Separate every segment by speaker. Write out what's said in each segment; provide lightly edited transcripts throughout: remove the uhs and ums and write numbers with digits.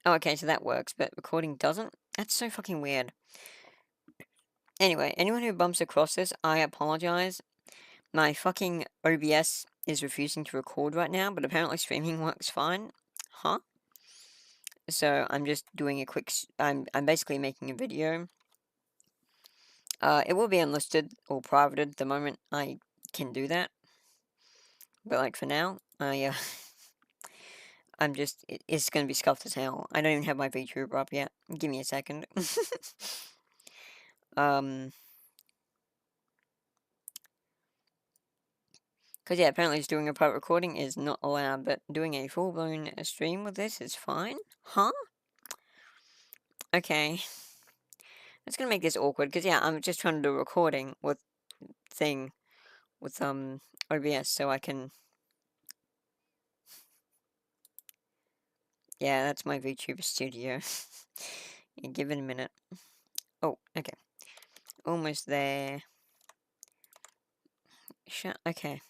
Speaker 1: Oh, okay, so that works, but recording doesn't? That's so fucking weird. Anyway, anyone who bumps across this, I apologize. My fucking OBS is refusing to record right now, but apparently streaming works fine. Huh? So I'm just doing a quick. I'm basically making a video. It will be unlisted or privated the moment I can do that. But like for now, it's gonna be scuffed as hell. I don't even have my VTuber up yet. Give me a second. um, Cause yeah, apparently just doing a private recording is not allowed, but doing a full-blown stream with this is fine? Huh? Okay. It's gonna make this awkward, cause yeah, I'm just trying to do a recording with OBS so I can. Yeah, that's my VTuber studio. Yeah, give it a minute. Oh, okay. Almost there. Okay.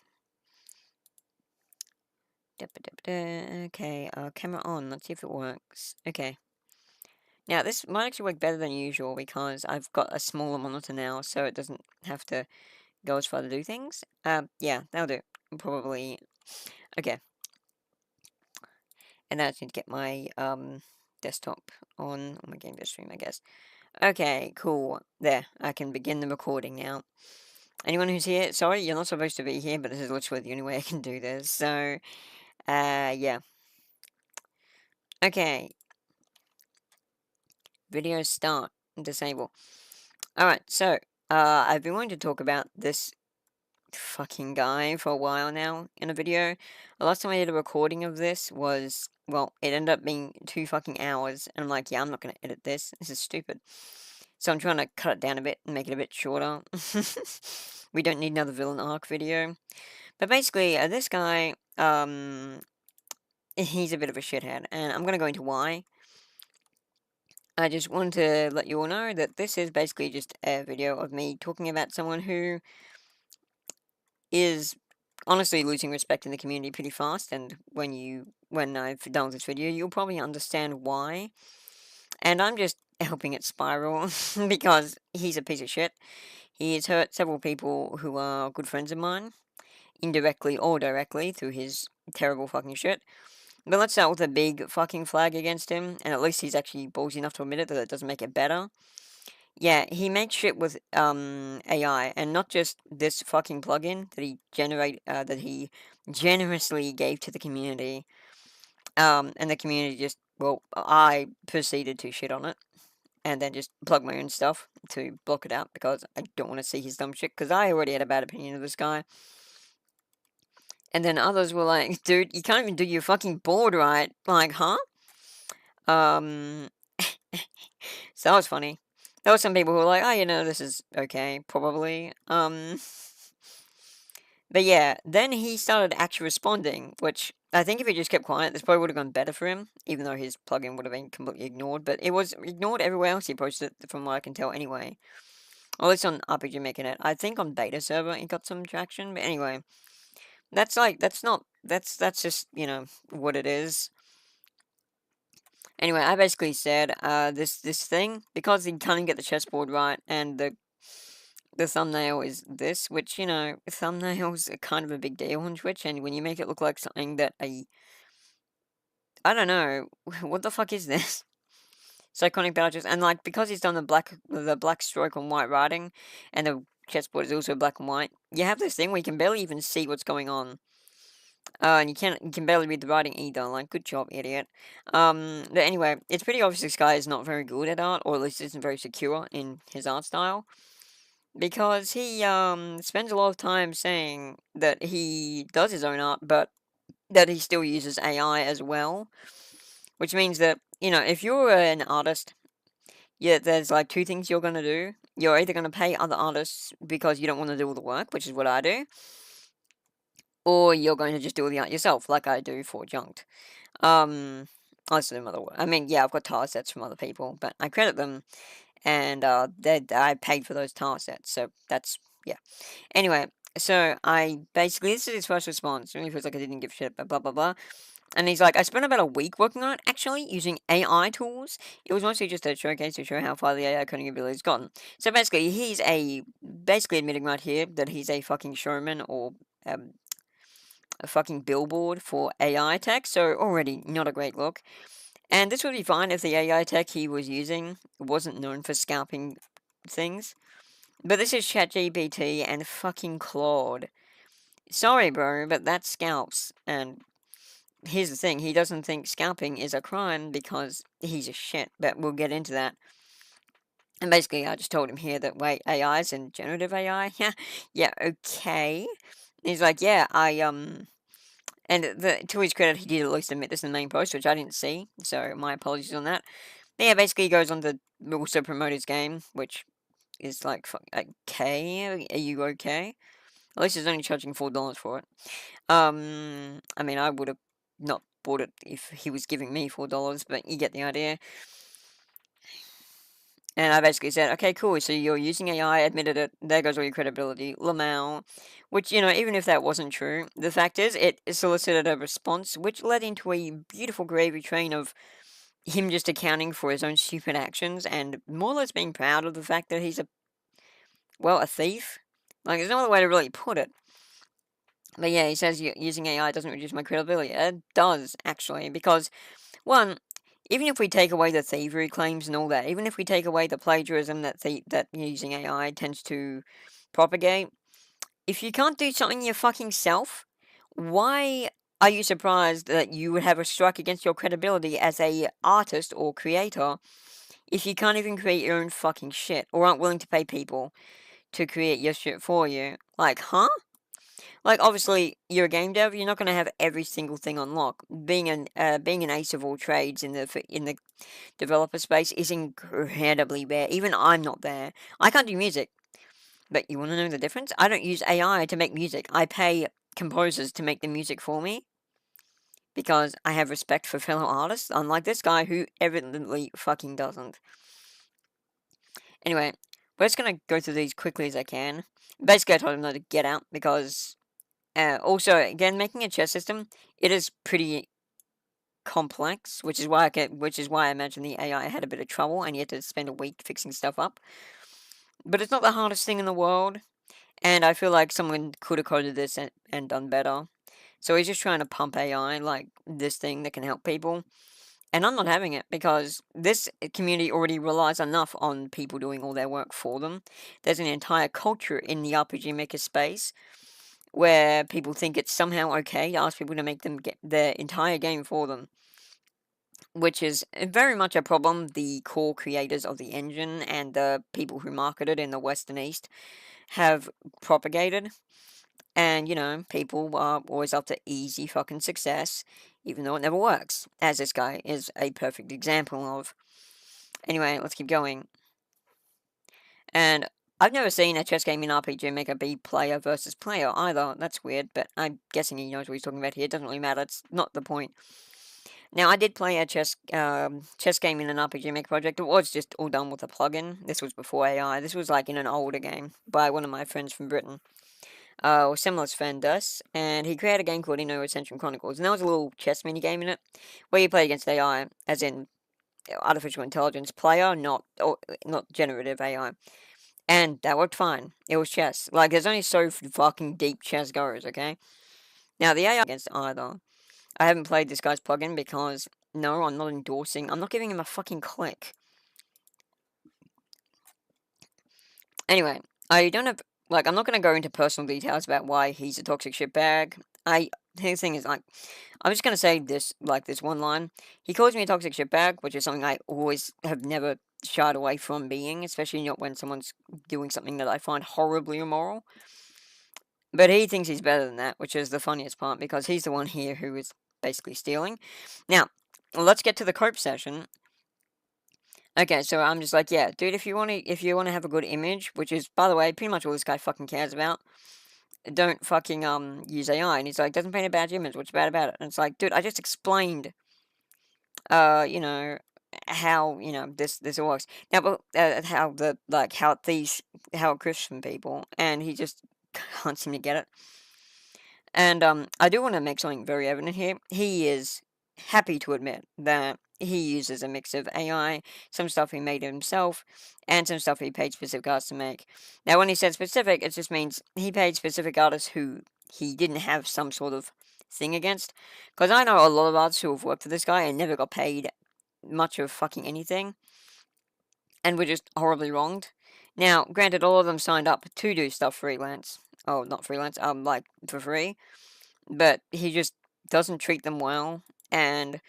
Speaker 1: Okay, camera on. Let's see if it works. Okay. Now, this might actually work better than usual because I've got a smaller monitor now, so it doesn't have to go as far to do things. Yeah, that'll do. Probably. Okay. And now I just need to get my, desktop on my game dev stream, I guess. Okay, cool. There, I can begin the recording now. Anyone who's here, sorry, you're not supposed to be here, but this is literally the only way I can do this, so, yeah. Okay. Video start. Disable. Alright, so, I've been wanting to talk about this fucking guy for a while now in a video. The last time I did a recording of this was, well, it ended up being 2 fucking hours, and I'm like, yeah, I'm not gonna edit this. This is stupid. So I'm trying to cut it down a bit and make it a bit shorter. We don't need another villain arc video. But basically, this guy, he's a bit of a shithead, and I'm gonna go into why. I just wanted to let you all know that this is basically just a video of me talking about someone who is honestly losing respect in the community pretty fast, and when I've done with this video, you'll probably understand why. And I'm just helping it spiral because he's a piece of shit. He has hurt several people who are good friends of mine, indirectly or directly, through his terrible fucking shit. But let's start with a big fucking flag against him, and at least he's actually ballsy enough to admit it, that it doesn't make it better. Yeah, he makes shit with AI, and not just this fucking plugin that he generously gave to the community. And the community just, well, I proceeded to shit on it, and then just plug my own stuff to block it out because I don't want to see his dumb shit. Because I already had a bad opinion of this guy. And then others were like, dude, you can't even do your fucking board right. Like, huh? Um, so that was funny. There were some people who were like, oh, this is okay, probably. But yeah, then he started actually responding, which I think if he just kept quiet, this probably would have gone better for him, even though his plugin would have been completely ignored. But it was ignored everywhere else he posted it, from what I can tell anyway. Or at least on RPG Maker Net. I think on beta server it got some traction, but anyway. That's just, what it is. Anyway, I basically said, this thing, because he can't get the chessboard right, and the thumbnail is this, which, thumbnails are kind of a big deal on Twitch, and when you make it look like something that I don't know, what the fuck is this? Psychonic Badges, and like, because he's done the black stroke on white writing, and the chessboard is also black and white, you have this thing where you can barely even see what's going on. And you can barely read the writing either, like, good job, idiot. But anyway, it's pretty obvious this guy is not very good at art, or at least isn't very secure in his art style. Because he, spends a lot of time saying that he does his own art, but that he still uses AI as well. Which means that, if you're an artist, yeah, there's like two things you're gonna do. You're either gonna pay other artists because you don't want to do all the work, which is what I do, or you're going to just do all the art yourself, like I do for Junked. I also do other work. I mean, yeah, I've got tile sets from other people, but I credit them, and I paid for those tile sets, so that's, yeah. Anyway, so I basically, this is his first response. It really feels like I didn't give a shit, but blah blah blah. And he's like, I spent about a week working on it, actually, using AI tools. It was mostly just a showcase to show how far the AI coding ability has gotten. So basically, basically admitting right here that he's a fucking showman or um, a fucking billboard for AI tech. So already not a great look. And this would be fine if the AI tech he was using wasn't known for scalping things. But this is ChatGPT and fucking Claude. Sorry, bro, but that scalps. And here's the thing, he doesn't think scalping is a crime because he's a shit, but we'll get into that. And basically, I just told him here that, wait, AIs and generative AI? Yeah, yeah, okay. He's like, yeah, and to his credit, he did at least admit this in the main post, which I didn't see, so my apologies on that. But yeah, basically, he goes on to also promote his game, which is like, okay, are you okay? At least he's only charging $4 for it. I mean, I would have not bought it if he was giving me $4, but you get the idea. And I basically said, okay, cool, so you're using AI, admitted it, there goes all your credibility, Lamau. Which, even if that wasn't true, the fact is, it solicited a response, which led into a beautiful gravy train of him just accounting for his own stupid actions, and more or less being proud of the fact that he's a thief. Like, there's no other way to really put it. But yeah, he says using AI doesn't reduce my credibility. It does, actually, because, one, even if we take away the thievery claims and all that, even if we take away the plagiarism that using AI tends to propagate, if you can't do something your fucking self, why are you surprised that you would have a strike against your credibility as a artist or creator if you can't even create your own fucking shit or aren't willing to pay people to create your shit for you? Like, huh? Like, obviously, you're a game dev. You're not going to have every single thing on lock. Being an ace of all trades in the developer space is incredibly rare. Even I'm not there. I can't do music, but you want to know the difference? I don't use AI to make music. I pay composers to make the music for me because I have respect for fellow artists, unlike this guy who evidently fucking doesn't. Anyway, we're just gonna go through these quickly as I can. Basically, I told him not to get out because also, again, making a chess system, it is pretty complex, which is why I imagine the AI had a bit of trouble and you had to spend a week fixing stuff up. But it's not the hardest thing in the world, and I feel like someone could have coded this and done better. So he's just trying to pump AI like this thing that can help people. And I'm not having it because this community already relies enough on people doing all their work for them. There's an entire culture in the RPG Maker space where people think it's somehow okay to ask people to make them get their entire game for them, which is very much a problem the core creators of the engine and the people who market it in the West and East have propagated. And, people are always up to easy fucking success, even though it never works, as this guy is a perfect example of. Anyway, let's keep going. And I've never seen a chess game in RPG Maker be player versus player either. That's weird, but I'm guessing he knows what he's talking about here. It doesn't really matter. It's not the point. Now, I did play a chess game in an RPG Maker project. It was just all done with a plugin. This was before AI. This was like in an older game by one of my friends from Britain. Or similar to Fendus, and he created a game called Inno Ascension Chronicles, and there was a little chess mini game in it where you play against AI, as in artificial intelligence player, not generative AI, and that worked fine. It was chess. Like, there's only so fucking deep chess goes, okay? Now the AI against either. I haven't played this guy's plugin because no, I'm not endorsing. I'm not giving him a fucking click. Anyway, I don't have like I'm not gonna go into personal details about why he's a toxic shitbag. His thing is like I'm just gonna say this one line. He calls me a toxic shitbag, which is something I always have never shied away from being, especially not when someone's doing something that I find horribly immoral. But he thinks he's better than that, which is the funniest part because he's the one here who is basically stealing. Now, let's get to the cope session. Okay, so I'm just like, yeah, dude, if you wanna have a good image, which is, by the way, pretty much all this guy fucking cares about, don't fucking use AI. And he's like, doesn't paint a bad image. What's bad about it? And it's like, dude, I just explained, uh, you know, how this all works. Now, but how it Christian people, and he just can't seem to get it. And I do want to make something very evident here. He is happy to admit that he uses a mix of AI, some stuff he made himself, and some stuff he paid specific artists to make. Now, when he said specific, it just means he paid specific artists who he didn't have some sort of thing against. Because I know a lot of artists who have worked for this guy and never got paid much of fucking anything, and were just horribly wronged. Now, granted, all of them signed up to do stuff freelance. Oh, not freelance, like for free. But he just doesn't treat them well. And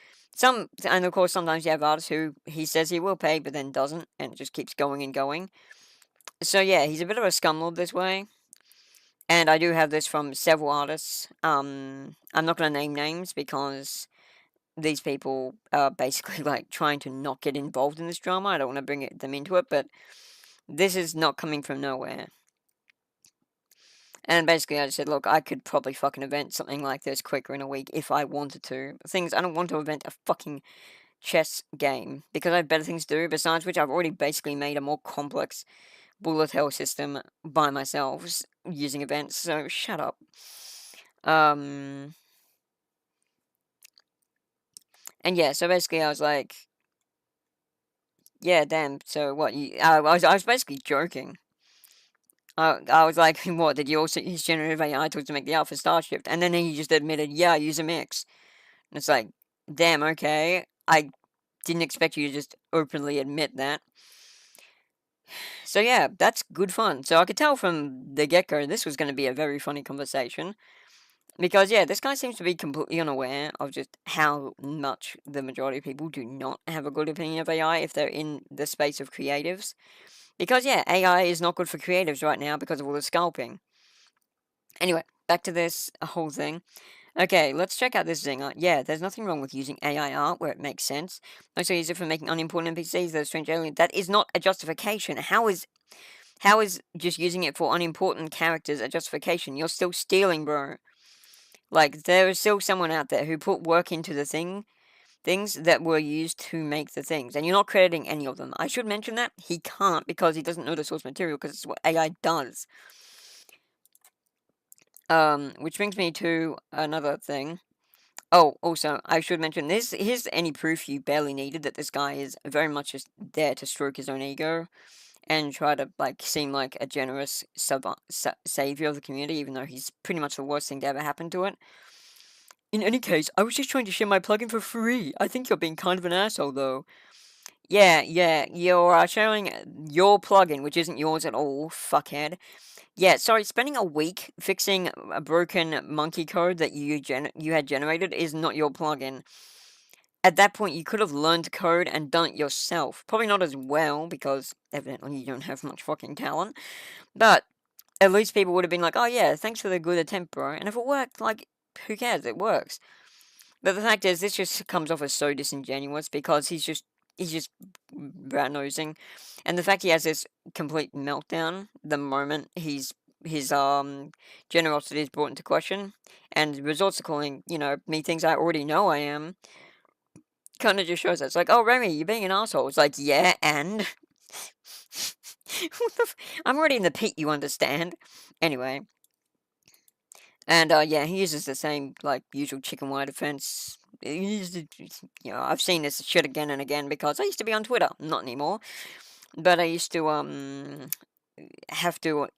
Speaker 1: of course, sometimes you have artists who he says he will pay, but then doesn't, and it just keeps going and going. So yeah, he's a bit of a scumlord this way. And I do have this from several artists. I'm not going to name names because these people are basically like trying to not get involved in this drama. I don't want to bring them into it, but this is not coming from nowhere. And basically, I just said, look, I could probably fucking event something like this quicker in a week if I wanted to. The thing is, I don't want to event a fucking chess game because I have better things to do. Besides which, I've already basically made a more complex bullet hell system by myself using events. So shut up. And yeah, so basically, I was like, yeah, damn. So what? I was basically joking. I was like, what, did you also use generative AI tools to make the Alpha Starshift? And then he just admitted, yeah, I use a mix. And it's like, damn, okay. I didn't expect you to just openly admit that. So yeah, that's good fun. So I could tell from the get-go this was going to be a very funny conversation. Because yeah, this guy seems to be completely unaware of just how much the majority of people do not have a good opinion of AI if they're in the space of creatives. Because yeah, AI is not good for creatives right now because of all the scalping. Anyway, back to this whole thing. Okay, let's check out this Zinger. Yeah, there's nothing wrong with using AI art where it makes sense. Also use it for making unimportant NPCs that are strange aliens. That is not a justification. How is just using it for unimportant characters a justification? You're still stealing, bro. Like, there is still someone out there who put work into the things that were used to make the things, and you're not crediting any of them. I should mention that he can't because he doesn't know the source material because it's what AI does. Which brings me to another thing. Oh, also, I should mention this. Here's any proof you barely needed that this guy is very much just there to stroke his own ego and try to like seem like a generous savior of the community, even though he's pretty much the worst thing to ever happen to it. In any case, I was just trying to share my plugin for free. I think you're being kind of an asshole, though. Yeah, you're sharing your plugin, which isn't yours at all, fuckhead. Yeah, sorry, spending a week fixing a broken monkey code that you had generated is not your plugin. At that point, you could have learned code and done it yourself. Probably not as well, because evidently you don't have much fucking talent. But at least people would have been like, oh yeah, thanks for the good attempt, bro. And if it worked, like, who cares? It works. But the fact is, this just comes off as so disingenuous because he's just brown nosing, and the fact he has this complete meltdown the moment his generosity is brought into question, and resorts to calling me things I already know I am, kind of just shows that it's like, oh Remy, you're being an asshole. It's like, yeah, and I'm already in the pit, you understand? Anyway. And yeah, he uses the same like usual chicken wire defense. I've seen this shit again and again because I used to be on Twitter, not anymore. But I used to have to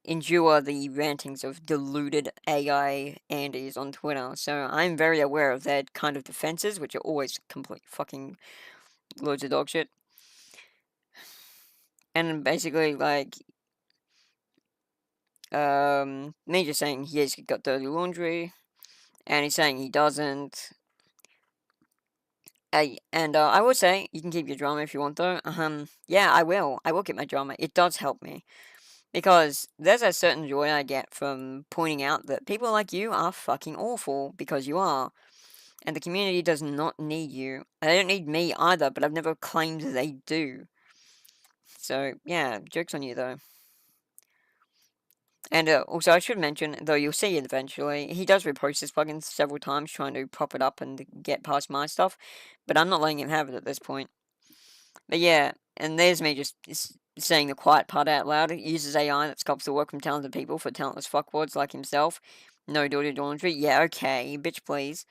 Speaker 1: endure the rantings of deluded AI Andys on Twitter. So I'm very aware of their kind of defenses, which are always complete fucking loads of dog shit. And basically, like, me just saying he's got dirty laundry, and he's saying he doesn't. I would say you can keep your drama if you want, though. Yeah, I will. I will keep my drama. It does help me because there's a certain joy I get from pointing out that people like you are fucking awful because you are, and the community does not need you. They don't need me either, but I've never claimed they do. So yeah, jokes on you though. And also, I should mention, though you'll see it eventually, he does repost his plugins several times trying to prop it up and get past my stuff, but I'm not letting him have it at this point. But yeah, and there's me just saying the quiet part out loud. It uses AI that scalps the work from talented people for talentless fuckwards like himself. No dirty laundry. Yeah, okay, bitch, please.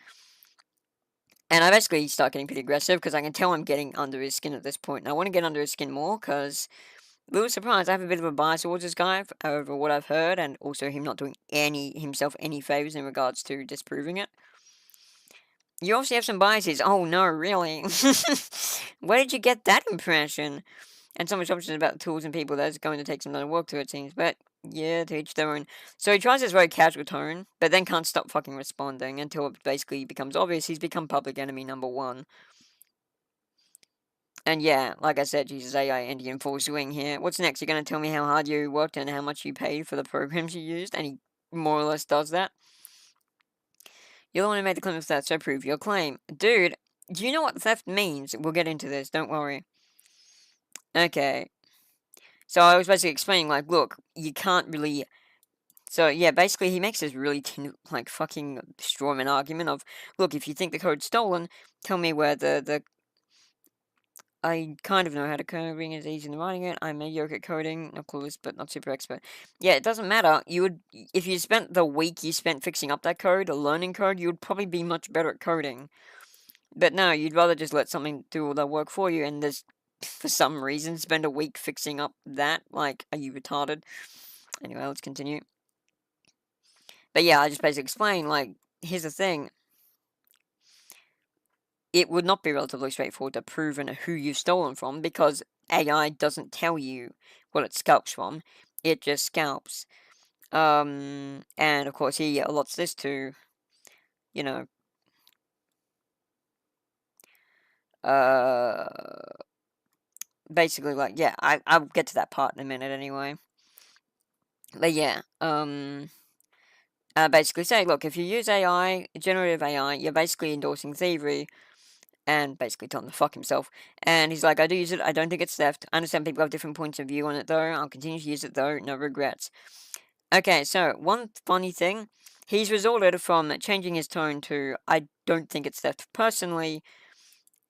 Speaker 1: And I basically start getting pretty aggressive because I can tell I'm getting under his skin at this point. And I want to get under his skin more because, little surprise, I have a bit of a bias towards this guy over what I've heard, and also him not doing himself any favors in regards to disproving it. You obviously have some biases. Oh no, really? Where did you get that impression? And so much options about the tools and people that's going to take some work to, it seems. But yeah, to each their own. So he tries this very casual tone, but then can't stop fucking responding until it basically becomes obvious he's become public enemy number one. And yeah, like I said, Jesus AI ending in full swing here. What's next? You're going to tell me how hard you worked and how much you paid for the programs you used? And he more or less does that. You're the one who made the claim of theft, so prove your claim. Dude, do you know what theft means? We'll get into this, don't worry. Okay. So I was basically explaining, like, look, you can't really... So, yeah, basically he makes this really, fucking strawman argument of, look, if you think the code's stolen, tell me where the I kind of know how to code, being as easy in writing it. I'm mediocre at coding, not clueless, but not super expert. Yeah, it doesn't matter. If you spent the week you spent fixing up that code, or learning code, you would probably be much better at coding. But no, you'd rather just let something do all that work for you, and there's, for some reason, spend a week fixing up that. Like, are you retarded? Anyway, let's continue. But yeah, I just basically explain, like, here's the thing. It would not be relatively straightforward to prove who you've stolen from, because AI doesn't tell you what it scalps from. It just scalps. And of course he allots this to, you know, basically, like, yeah, I'll get to that part in a minute anyway. But yeah, basically say, look, if you use AI, generative AI, you're basically endorsing thievery, and basically telling the fuck himself. And he's like, I do use it, I don't think it's theft. I understand people have different points of view on it though, I'll continue to use it though, no regrets. Okay, so, one funny thing, he's resorted from changing his tone to, I don't think it's theft personally,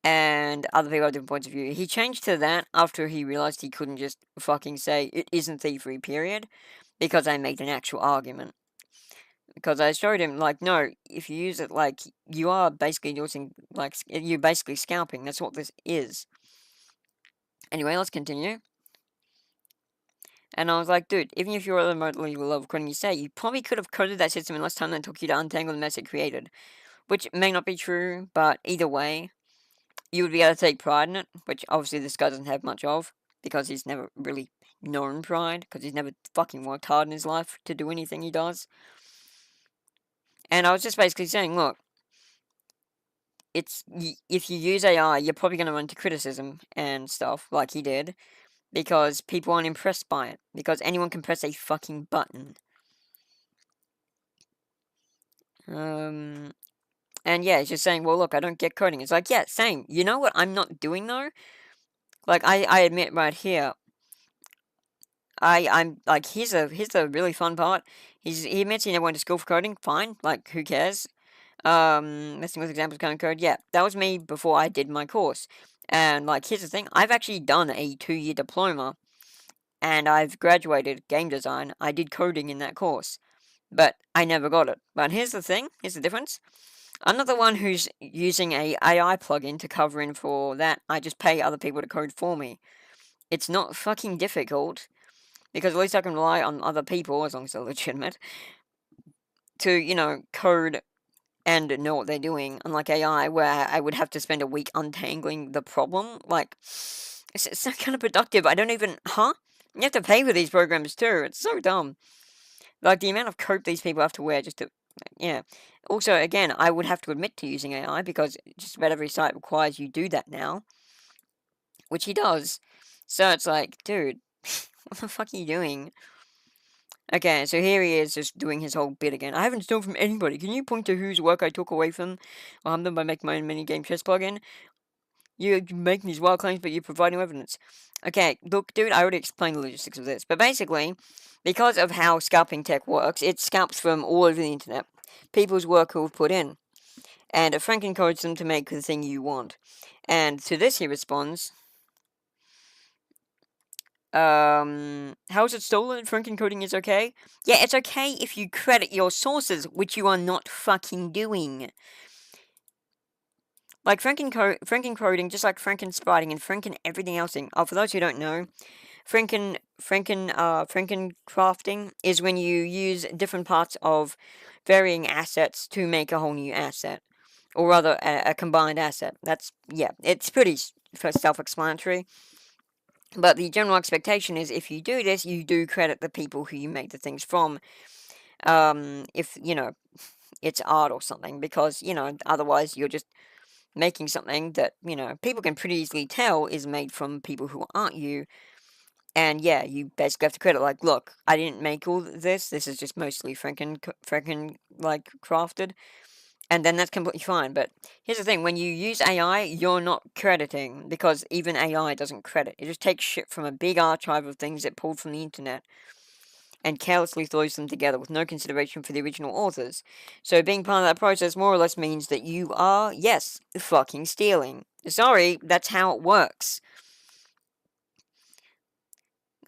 Speaker 1: and other people have different points of view. He changed to that after he realized he couldn't just fucking say, it isn't thievery, period, because I made an actual argument. Because I showed him, like, no, if you use it, like, you are basically using, like, you're basically scalping. That's what this is. Anyway, let's continue. And I was like, dude, even if you're at the remotely level coding you say, you probably could have coded that system in less time than it took you to untangle the mess it created. Which may not be true, but either way, you would be able to take pride in it, which obviously this guy doesn't have much of, because he's never really known pride, because he's never fucking worked hard in his life to do anything he does. And I was just basically saying, look, if you use AI, you're probably going to run into criticism and stuff, like he did, because people aren't impressed by it, because anyone can press a fucking button. And yeah, he's just saying, well, look, I don't get coding. It's like, yeah, same. You know what I'm not doing, though? Like, I admit right here, I'm, like, here's the really fun part. He admits he never went to school for coding, fine, like, who cares? Messing with examples kind of code, yeah, that was me before I did my course. And, like, here's the thing, I've actually done a 2-year diploma, and I've graduated game design. I did coding in that course, but I never got it. But here's the thing, here's the difference. I'm not the one who's using a AI plugin to cover in for that. I just pay other people to code for me. It's not fucking difficult, because at least I can rely on other people, as long as they're legitimate, to, code and know what they're doing, unlike AI, where I would have to spend a week untangling the problem. Like, it's not kind of productive. I don't even... Huh? You have to pay for these programs too. It's so dumb. Like, the amount of coat these people have to wear just to... Yeah. Also, again, I would have to admit to using AI, because just about every site requires you do that now. Which he does. So it's like, dude, what the fuck are you doing? Okay, so here he is just doing his whole bit again. I haven't stolen from anybody. Can you point to whose work I took away from them by making my own minigame chess plugin? You're making these wild claims, but you're providing no evidence. Okay, look, dude, I already explained the logistics of this. But basically, because of how scalping tech works, it scalps from all over the internet. People's work who have put in. And it frankencodes them to make the thing you want. And to this he responds... How is it stolen? Franken coding is okay? Yeah, it's okay if you credit your sources, which you are not fucking doing. Like Franken coding, just like Franken spriting and Franken everything else. For those who don't know, Franken crafting is when you use different parts of varying assets to make a whole new asset, or rather, a combined asset. It's pretty self-explanatory. But the general expectation is if you do this, you do credit the people who you make the things from. If, it's art or something, because, otherwise you're just making something that, people can pretty easily tell is made from people who aren't you. And yeah, you basically have to credit, like, look, I didn't make all this. This is just mostly Franken, like, crafted. And then that's completely fine. But here's the thing, when you use AI, you're not crediting, because even AI doesn't credit. It just takes shit from a big archive of things it pulled from the internet and carelessly throws them together with no consideration for the original authors. So being part of that process more or less means that you are, yes, fucking stealing. Sorry, that's how it works.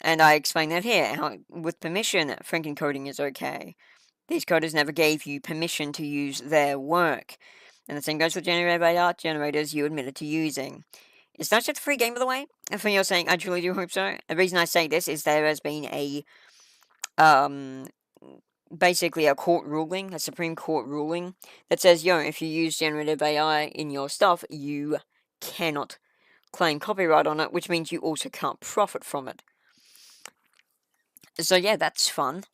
Speaker 1: And I explain that here, how with permission, Frankencoding is okay. These coders never gave you permission to use their work. And the same goes for generated by art generators you admitted to using. It's not just a free game, by the way. And for you're saying, I truly do hope so. The reason I say this is there has been basically a court ruling, a Supreme Court ruling, that says, if you use generative AI in your stuff, you cannot claim copyright on it, which means you also can't profit from it. So yeah, that's fun.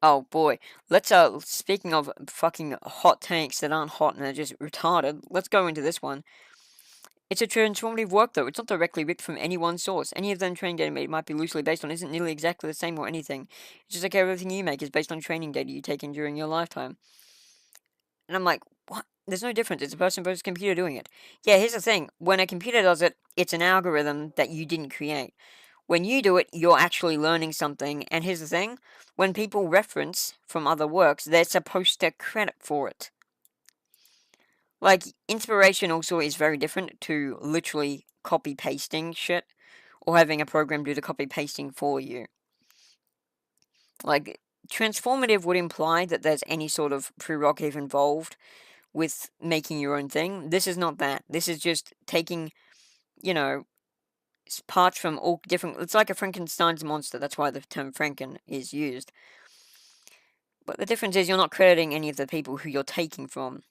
Speaker 1: Oh boy, let's speaking of fucking hot takes that aren't hot and are just retarded, let's go into this one. It's a transformative work though, it's not directly ripped from any one source. Any of them training data it might be loosely based on isn't nearly exactly the same or anything. It's just like everything you make is based on training data you take in during your lifetime. And I'm like, what? There's no difference, it's a person versus computer doing it. Yeah, here's the thing, when a computer does it, it's an algorithm that you didn't create. When you do it, you're actually learning something, and here's the thing, when people reference from other works, they're supposed to credit for it. Like, inspiration also is very different to literally copy-pasting shit, or having a program do the copy-pasting for you. Like, transformative would imply that there's any sort of prerogative involved with making your own thing. This is not that. This is just taking, parts from all different. It's like a Frankenstein's monster. That's why the term Franken is used. But the difference is you're not crediting any of the people who you're taking from.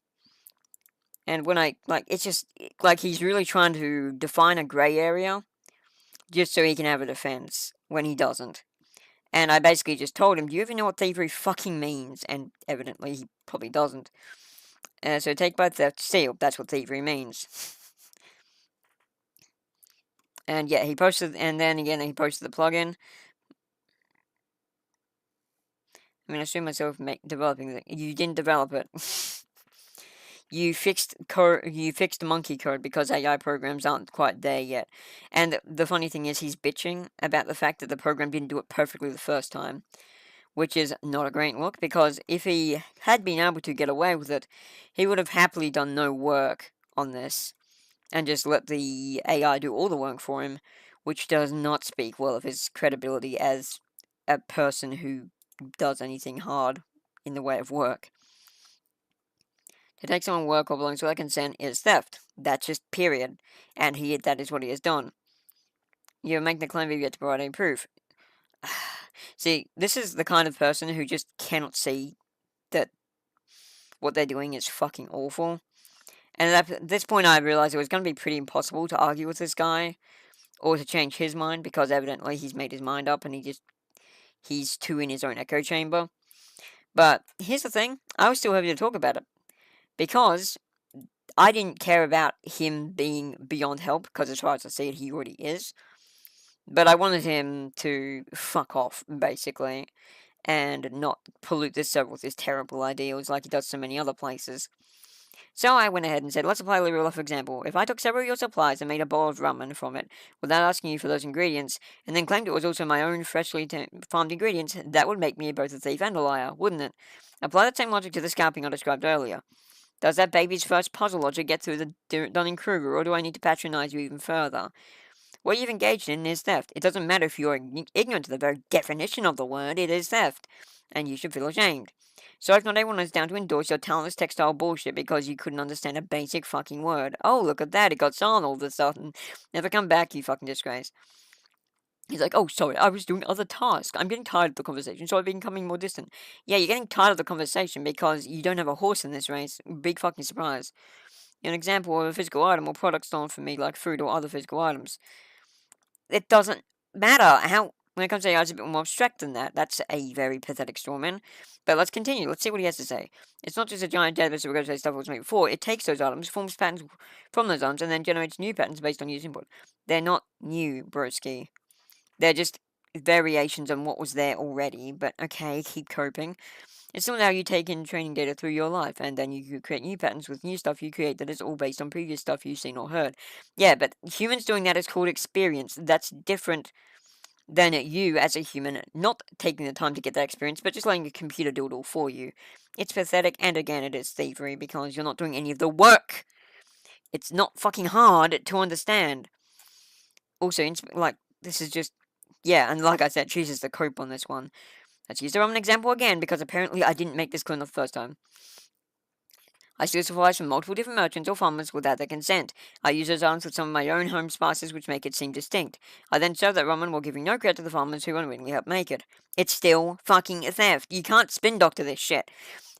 Speaker 1: And when it's just like he's really trying to define a grey area just so he can have a defense when he doesn't. And I basically just told him, do you even know what thievery fucking means? And evidently he probably doesn't. So take by theft, steal. That's what thievery means. And yeah, he posted, and then again he posted the plugin. I mean, I assume myself developing it. You didn't develop it. You fixed monkey code because AI programs aren't quite there yet. And the funny thing is, he's bitching about the fact that the program didn't do it perfectly the first time, which is not a great look, because if he had been able to get away with it, he would have happily done no work on this and just let the AI do all the work for him, which does not speak well of his credibility as a person who does anything hard in the way of work. To take someone's work or belongs without consent is theft. That's just period. And that is what he has done. You make the claim, but you have to provide any proof. See, this is the kind of person who just cannot see that what they're doing is fucking awful. And at this point, I realized it was going to be pretty impossible to argue with this guy or to change his mind, because evidently he's made his mind up and he's too in his own echo chamber. But here's the thing, I was still happy to talk about it, because I didn't care about him being beyond help, because as far as I see it, he already is. But I wanted him to fuck off, basically, and not pollute this server with his terrible ideals like he does so many other places. So I went ahead and said, let's apply a real life example. If I took several of your supplies and made a bowl of ramen from it, without asking you for those ingredients, and then claimed it was also my own freshly farmed ingredients, that would make me both a thief and a liar, wouldn't it? Apply that same logic to the scalping I described earlier. Does that baby's first puzzle logic get through the Dunning-Kruger, or do I need to patronize you even further? What you've engaged in is theft. It doesn't matter if you're ignorant to the very definition of the word, it is theft, and you should feel ashamed. So if not everyone is down to endorse your talentless textile bullshit because you couldn't understand a basic fucking word. Oh, look at that, it got silent all of a sudden. Never come back, you fucking disgrace. He's like, oh, sorry, I was doing other tasks. I'm getting tired of the conversation, so I've been becoming more distant. Yeah, you're getting tired of the conversation because you don't have a horse in this race. Big fucking surprise. An example of a physical item or product stolen from me, like food or other physical items. It doesn't matter how. When it comes to AI, it's a bit more abstract than that. That's a very pathetic strawman. But let's continue. Let's see what he has to say. It's not just a giant database of regurgitated stuff that was made before. It takes those items, forms patterns from those items, and then generates new patterns based on user input. They're not new, broski. They're just variations on what was there already. But okay, keep coping. It's similar how you take in training data through your life, and then you create new patterns with new stuff you create that is all based on previous stuff you've seen or heard. Yeah, but humans doing that is called experience. That's different than you as a human not taking the time to get that experience, but just letting a computer do it all for you. It's pathetic, and again, it is thievery because you're not doing any of the work. It's not fucking hard to understand. Also, like, this is just, yeah, and like I said, chooses the cope on this one. Let's use the Roman example again, because apparently I didn't make this clear enough the first time. I steal supplies from multiple different merchants or farmers without their consent. I use those items with some of my own home spices which make it seem distinct. I then serve that ramen while giving no credit to the farmers who unwittingly helped make it. It's still fucking theft. You can't spin doctor this shit.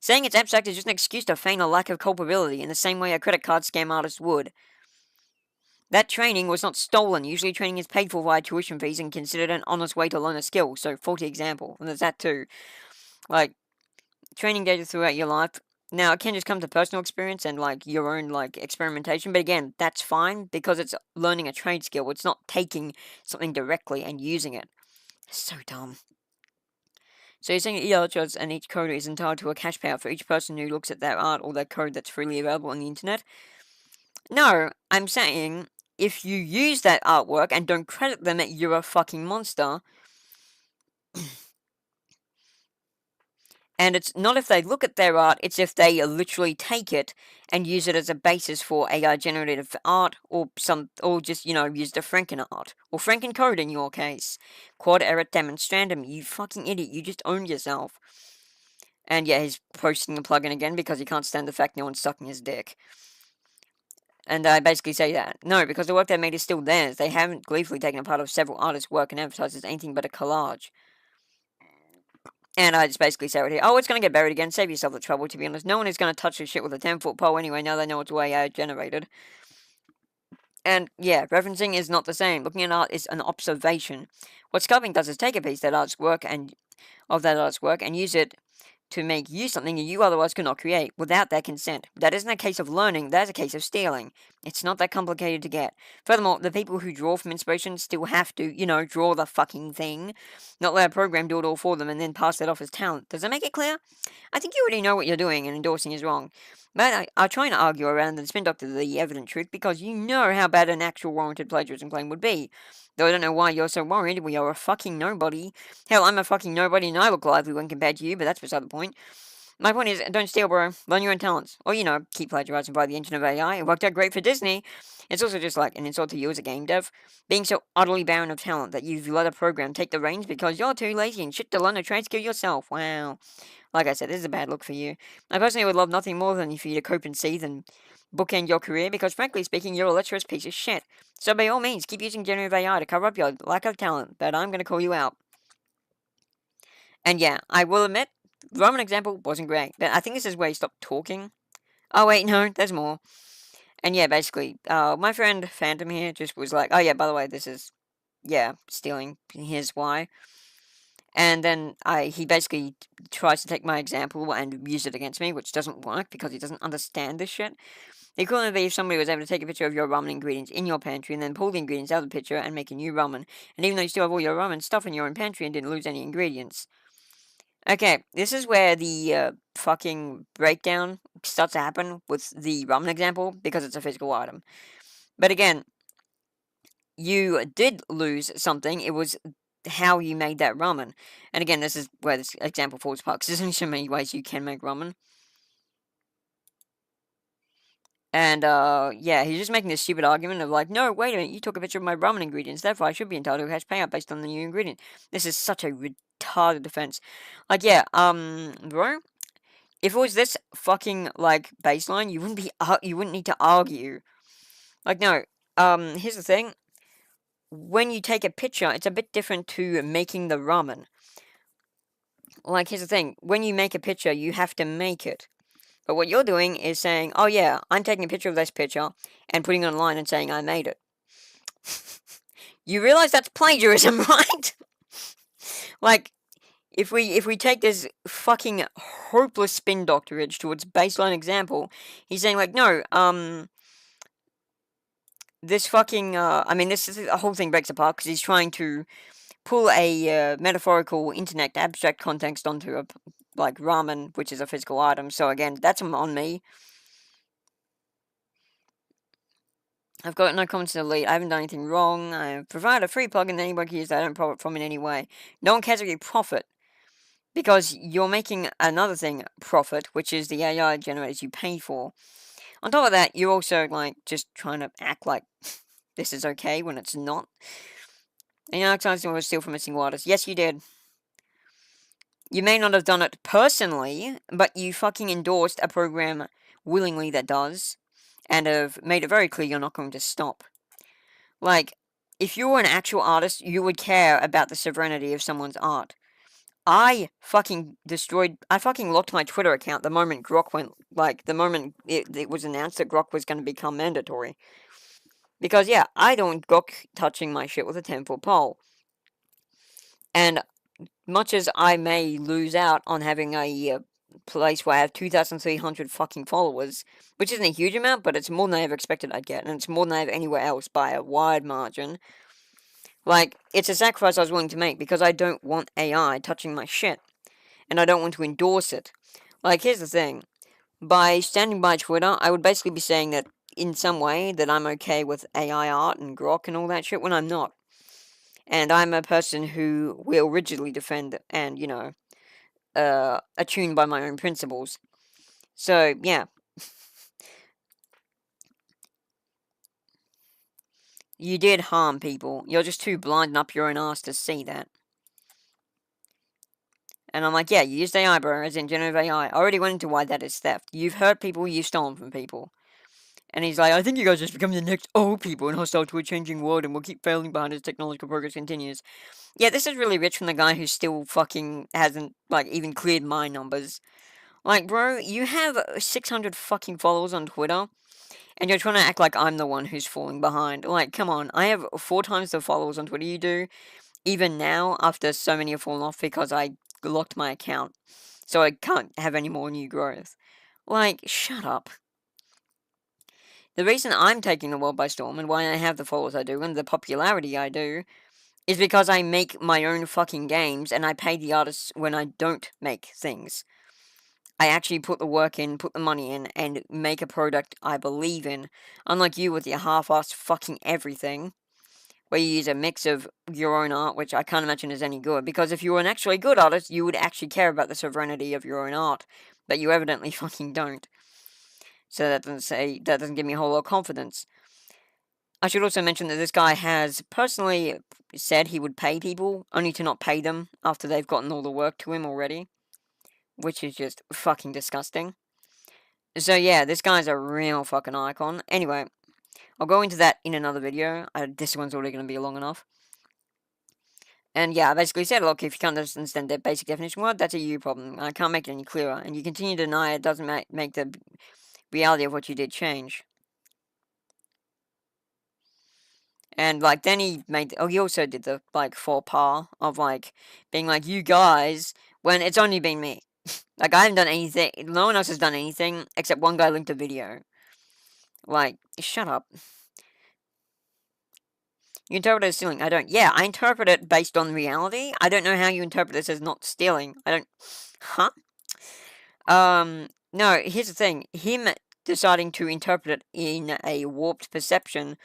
Speaker 1: Saying it's abstract is just an excuse to feign a lack of culpability in the same way a credit card scam artist would. That training was not stolen. Usually training is paid for via tuition fees and considered an honest way to learn a skill. So, faulty example. And there's that too. Like, training data throughout your life. Now, it can just come to personal experience and, like, your own, like, experimentation. But again, that's fine because it's learning a trade skill. It's not taking something directly and using it. So dumb. So you're saying each and each coder is entitled to a cash payout for each person who looks at their art or their code that's freely available on the internet? No, I'm saying if you use that artwork and don't credit them, you're a fucking monster. And it's not if they look at their art, it's if they literally take it and use it as a basis for AI generated art or just, use the Franken art. Or Franken code in your case. Quad erat demonstrandum, you fucking idiot, you just owned yourself. And yeah, he's posting the plugin again because he can't stand the fact no one's sucking his dick. And I basically say that. No, because the work they made is still theirs. They haven't gleefully taken a part of several artists' work and advertised as anything but a collage. And I just basically say right here, oh, it's going to get buried again. Save yourself the trouble, to be honest. No one is going to touch this shit with a 10-foot pole anyway, now they know it's AI generated. And yeah, referencing is not the same. Looking at art is an observation. What sculpting does is take a piece of that artist's work and use it to make you something you otherwise could not create without their consent. That isn't a case of learning, that's a case of stealing. It's not that complicated to get. Furthermore, the people who draw from inspiration still have to, draw the fucking thing. Not let a program do it all for them and then pass that off as talent. Does that make it clear? I think you already know what you're doing and endorsing is wrong. But I try to argue around the spin doctor the evident truth because you know how bad an actual warranted plagiarism claim would be. Though I don't know why you're so worried, we are a fucking nobody. Hell, I'm a fucking nobody and I look lively when compared to you, but that's beside the point. My point is, don't steal, bro. Learn your own talents. Or, keep plagiarizing by the engine of AI. It worked out great for Disney. It's also just like an insult to you as a game dev. Being so utterly barren of talent that you've let a program take the reins because you're too lazy and shit to learn a trade skill yourself. Wow. Like I said, this is a bad look for you. I personally would love nothing more than for you to cope and seethe and bookend your career because, frankly speaking, you're a lecherous piece of shit. So, by all means, keep using generative AI to cover up your lack of talent, but I'm going to call you out. And yeah, I will admit, the Roman example wasn't great, but I think this is where he stopped talking. Oh, wait, no, there's more. And yeah, basically, my friend Phantom here just was like, oh yeah, by the way, this is, stealing. Here's why. And then he basically tries to take my example and use it against me, which doesn't work because he doesn't understand this shit. The equivalent would be if somebody was able to take a picture of your ramen ingredients in your pantry and then pull the ingredients out of the picture and make a new ramen. And even though you still have all your ramen stuff in your own pantry and didn't lose any ingredients. Okay, this is where the fucking breakdown starts to happen with the ramen example because it's a physical item. But again, you did lose something. It was how you made that ramen. And again, this is where this example falls apart because there's only so many ways you can make ramen. And, yeah, he's just making this stupid argument of like, no, wait a minute, you took a picture of my ramen ingredients, therefore I should be entitled to a cash payout based on the new ingredient. This is such a retarded defense. Like, yeah, bro, if it was this fucking, like, baseline, you wouldn't need to argue. Like, no, here's the thing. When you take a picture, it's a bit different to making the ramen. Like, here's the thing. When you make a picture, you have to make it. But what you're doing is saying, oh yeah, I'm taking a picture of this picture and putting it online and saying I made it. You realize that's plagiarism, right? Like, if we take this fucking hopeless spin doctorage to its baseline example, he's saying like, no, this fucking, I mean, the whole thing breaks apart because he's trying to pull a metaphorical internet abstract context onto a, like, ramen, which is a physical item. So again, that's on me. I've got no comments to delete. I haven't done anything wrong. I provide a free plugin that anyone can use that I don't profit from in any way. No one cares if you profit. Because you're making another thing profit, which is the AI generators you pay for. On top of that, you're also, like, just trying to act like this is okay when it's not. And you're advertising was steal from a single artist. Yes, you did. You may not have done it personally, but you fucking endorsed a program willingly that does, and have made it very clear you're not going to stop. Like, if you were an actual artist, you would care about the sovereignty of someone's art. I fucking locked my Twitter account the moment Grok went, like, the moment it was announced that Grok was going to become mandatory. Because, yeah, I don't want Grok touching my shit with a 10-foot pole. And much as I may lose out on having a place where I have 2,300 fucking followers, which isn't a huge amount, but it's more than I ever expected I'd get, and it's more than I have anywhere else by a wide margin. Like, it's a sacrifice I was willing to make because I don't want AI touching my shit. And I don't want to endorse it. Like, here's the thing. By standing by Twitter, I would basically be saying that, in some way, that I'm okay with AI art and Grok and all that shit when I'm not. And I'm a person who will rigidly defend and, you know, attuned by my own principles. So, yeah. You did harm people. You're just too blind and up your own ass to see that. And I'm like, yeah, you used AI, bro, as in generative AI. I already went into why that is theft. You've hurt people, you've stolen from people. And he's like, I think you guys just become the next old people and hostile to a changing world and will keep failing behind as technological progress continues. Yeah, this is really rich from the guy who still fucking hasn't, like, even cleared my numbers. Like, bro, you have 600 fucking followers on Twitter, and you're trying to act like I'm the one who's falling behind. Like, come on, I have 4 times the followers on Twitter you do, even now, after so many have fallen off because I locked my account. So I can't have any more new growth. Like, shut up. The reason I'm taking the world by storm and why I have the followers I do and the popularity I do is because I make my own fucking games and I pay the artists when I don't make things. I actually put the work in, put the money in, and make a product I believe in. Unlike you with your half-assed fucking everything, where you use a mix of your own art, which I can't imagine is any good. Because if you were an actually good artist, you would actually care about the sovereignty of your own art. But you evidently fucking don't. So that doesn't give me a whole lot of confidence. I should also mention that this guy has personally said he would pay people, only to not pay them after they've gotten all the work to him already. Which is just fucking disgusting. So yeah, this guy's a real fucking icon. Anyway, I'll go into that in another video. This one's already going to be long enough. And yeah, I basically said, look, if you can't understand the basic definition word, that's a you problem. I can't make it any clearer. And you continue to deny it doesn't make the reality of what you did change. And, like, then he also did the, like, faux pas of, like, being like, you guys, when it's only been me. Like, I haven't done anything, no one else has done anything, except one guy linked a video. Like, shut up. You interpret it as stealing. I don't. Yeah, I interpret it based on reality. I don't know how you interpret this as not stealing. I don't. Huh? No, here's the thing. Him deciding to interpret it in a warped perception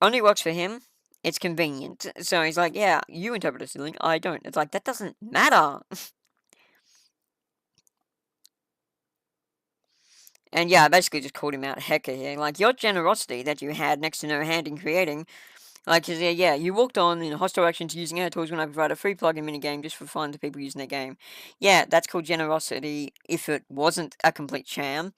Speaker 1: only works for him. It's convenient. So he's like, yeah, you interpret it as stealing. I don't. It's like, that doesn't matter. And yeah, I basically just called him out hecker here. Like, your generosity that you had next to no hand in creating. Like, 'cause, yeah, you walked on in hostile actions using our tools when I provide a free plugin minigame just for fun to people using their game. Yeah, that's called generosity if it wasn't a complete sham.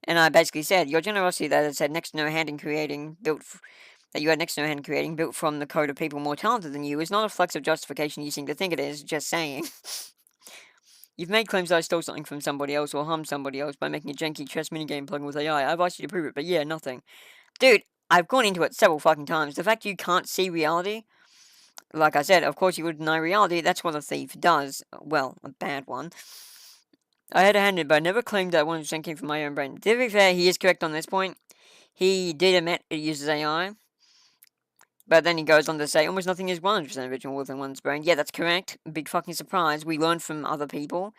Speaker 1: And I basically said, your generosity that has had next to no hand in creating, that you had next to no hand in creating, built from the code of people more talented than you, is not a flex of justification you seem to think it is, just saying. You've made claims that I stole something from somebody else or harmed somebody else by making a janky chess minigame plugin with AI. I've asked you to prove it, but yeah, nothing. Dude, I've gone into it several fucking times. The fact you can't see reality, like I said, of course you would deny reality, that's what a thief does. Well, a bad one. I had a hand in it, but I never claimed that 100% came from my own brain. To be fair, he is correct on this point. He did admit it uses AI. But then he goes on to say, almost nothing is 100% original within one's brain. Yeah, that's correct. Big fucking surprise. We learn from other people.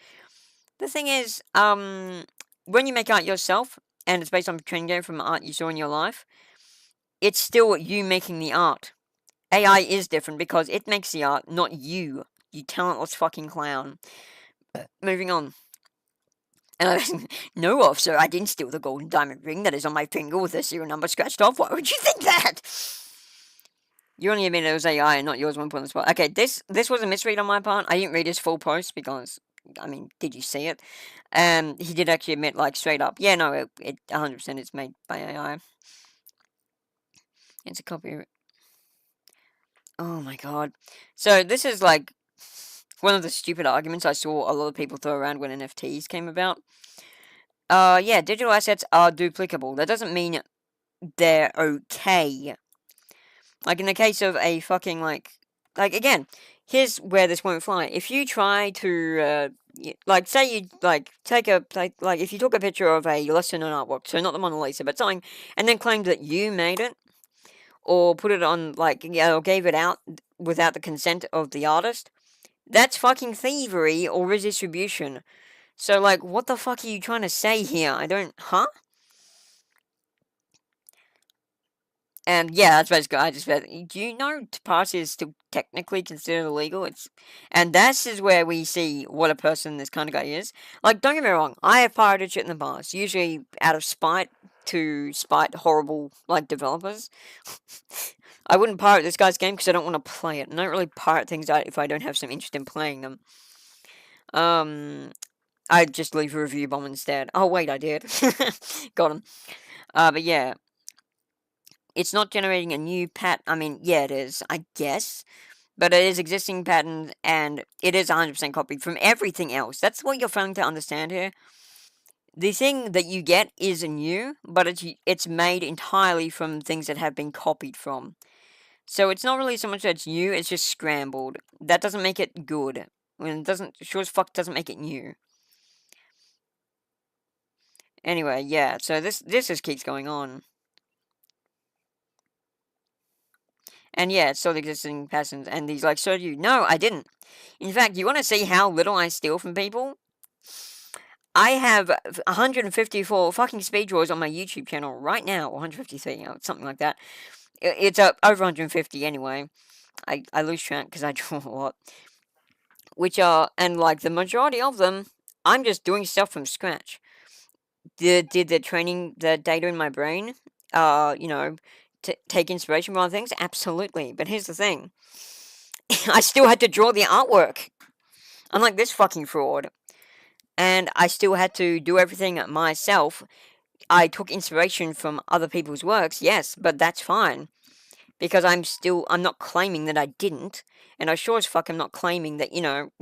Speaker 1: The thing is, when you make art yourself, and it's based on a training game from art you saw in your life, it's still you making the art. AI is different because it makes the art, not you. You talentless fucking clown. Moving on. No, officer, I didn't steal the golden diamond ring that is on my finger with the serial number scratched off. Why would you think that? You only admitted it was AI and not yours, one point on the spot. Okay, this was a misread on my part. I didn't read his full post because, I mean, did you see it? He did actually admit, like, straight up, yeah, no, it 100% is made by AI. It's a copy. Oh my god. So this is like one of the stupid arguments I saw a lot of people throw around when NFTs came about. Yeah, digital assets are duplicable. That doesn't mean they're okay. Like in the case of a fucking like again, here's where this won't fly. If you try to like say you like take a like if you took a picture of a lesser known artwork, so not the Mona Lisa, but something, and then claimed that you made it, or put it on like or gave it out without the consent of the artist, that's fucking thievery or redistribution. So like, what the fuck are you trying to say here? I don't, huh? And yeah, that's basically, I just read, do you know piracy is still technically considered illegal? And this is where we see what a person this kind of guy is. Like, don't get me wrong, I have pirated shit in the past, usually out of spite to spite horrible, like, developers. I wouldn't pirate this guy's game because I don't want to play it. I don't really pirate things out if I don't have some interest in playing them. I'd just leave a review bomb instead. Oh, wait, I did. Got him. But yeah. It's not generating a new I mean, yeah, it is, I guess. But it is existing patterns, and it is 100% copied from everything else. That's what you're failing to understand here. The thing that you get is new, but it's made entirely from things that have been copied from. So it's not really so much that it's new, it's just scrambled. That doesn't make it good. When it doesn't, sure as fuck doesn't make it new. Anyway, yeah, so this just keeps going on. And yeah, it's still the existing patterns, and he's like, so do you? No, I didn't. In fact, you want to see how little I steal from people? I have 154 fucking speed draws on my YouTube channel right now, 153, something like that. It's over 150 anyway. I lose track because I draw a lot. Which are, and like the majority of them, I'm just doing stuff from scratch. Did the training, the data in my brain, you know, take inspiration from other things? Absolutely. But here's the thing. I still had to draw the artwork. Unlike this fucking fraud. And I still had to do everything myself. I took inspiration from other people's works, yes, but that's fine. Because I'm not claiming that I didn't. And I sure as fuck am not claiming that, you know...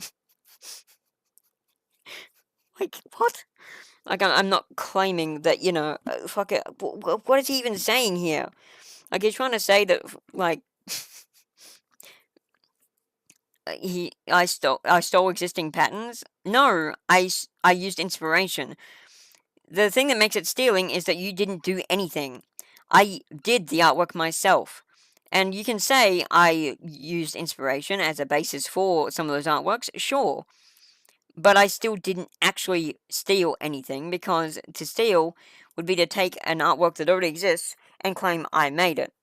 Speaker 1: like, what? Like, I'm not claiming that, you know, fuck it. What is he even saying here? Like, he's trying to say that, like... I stole existing patterns? No, I used inspiration. The thing that makes it stealing is that you didn't do anything. I did the artwork myself. And you can say I used inspiration as a basis for some of those artworks, sure. But I still didn't actually steal anything, because to steal would be to take an artwork that already exists and claim I made it.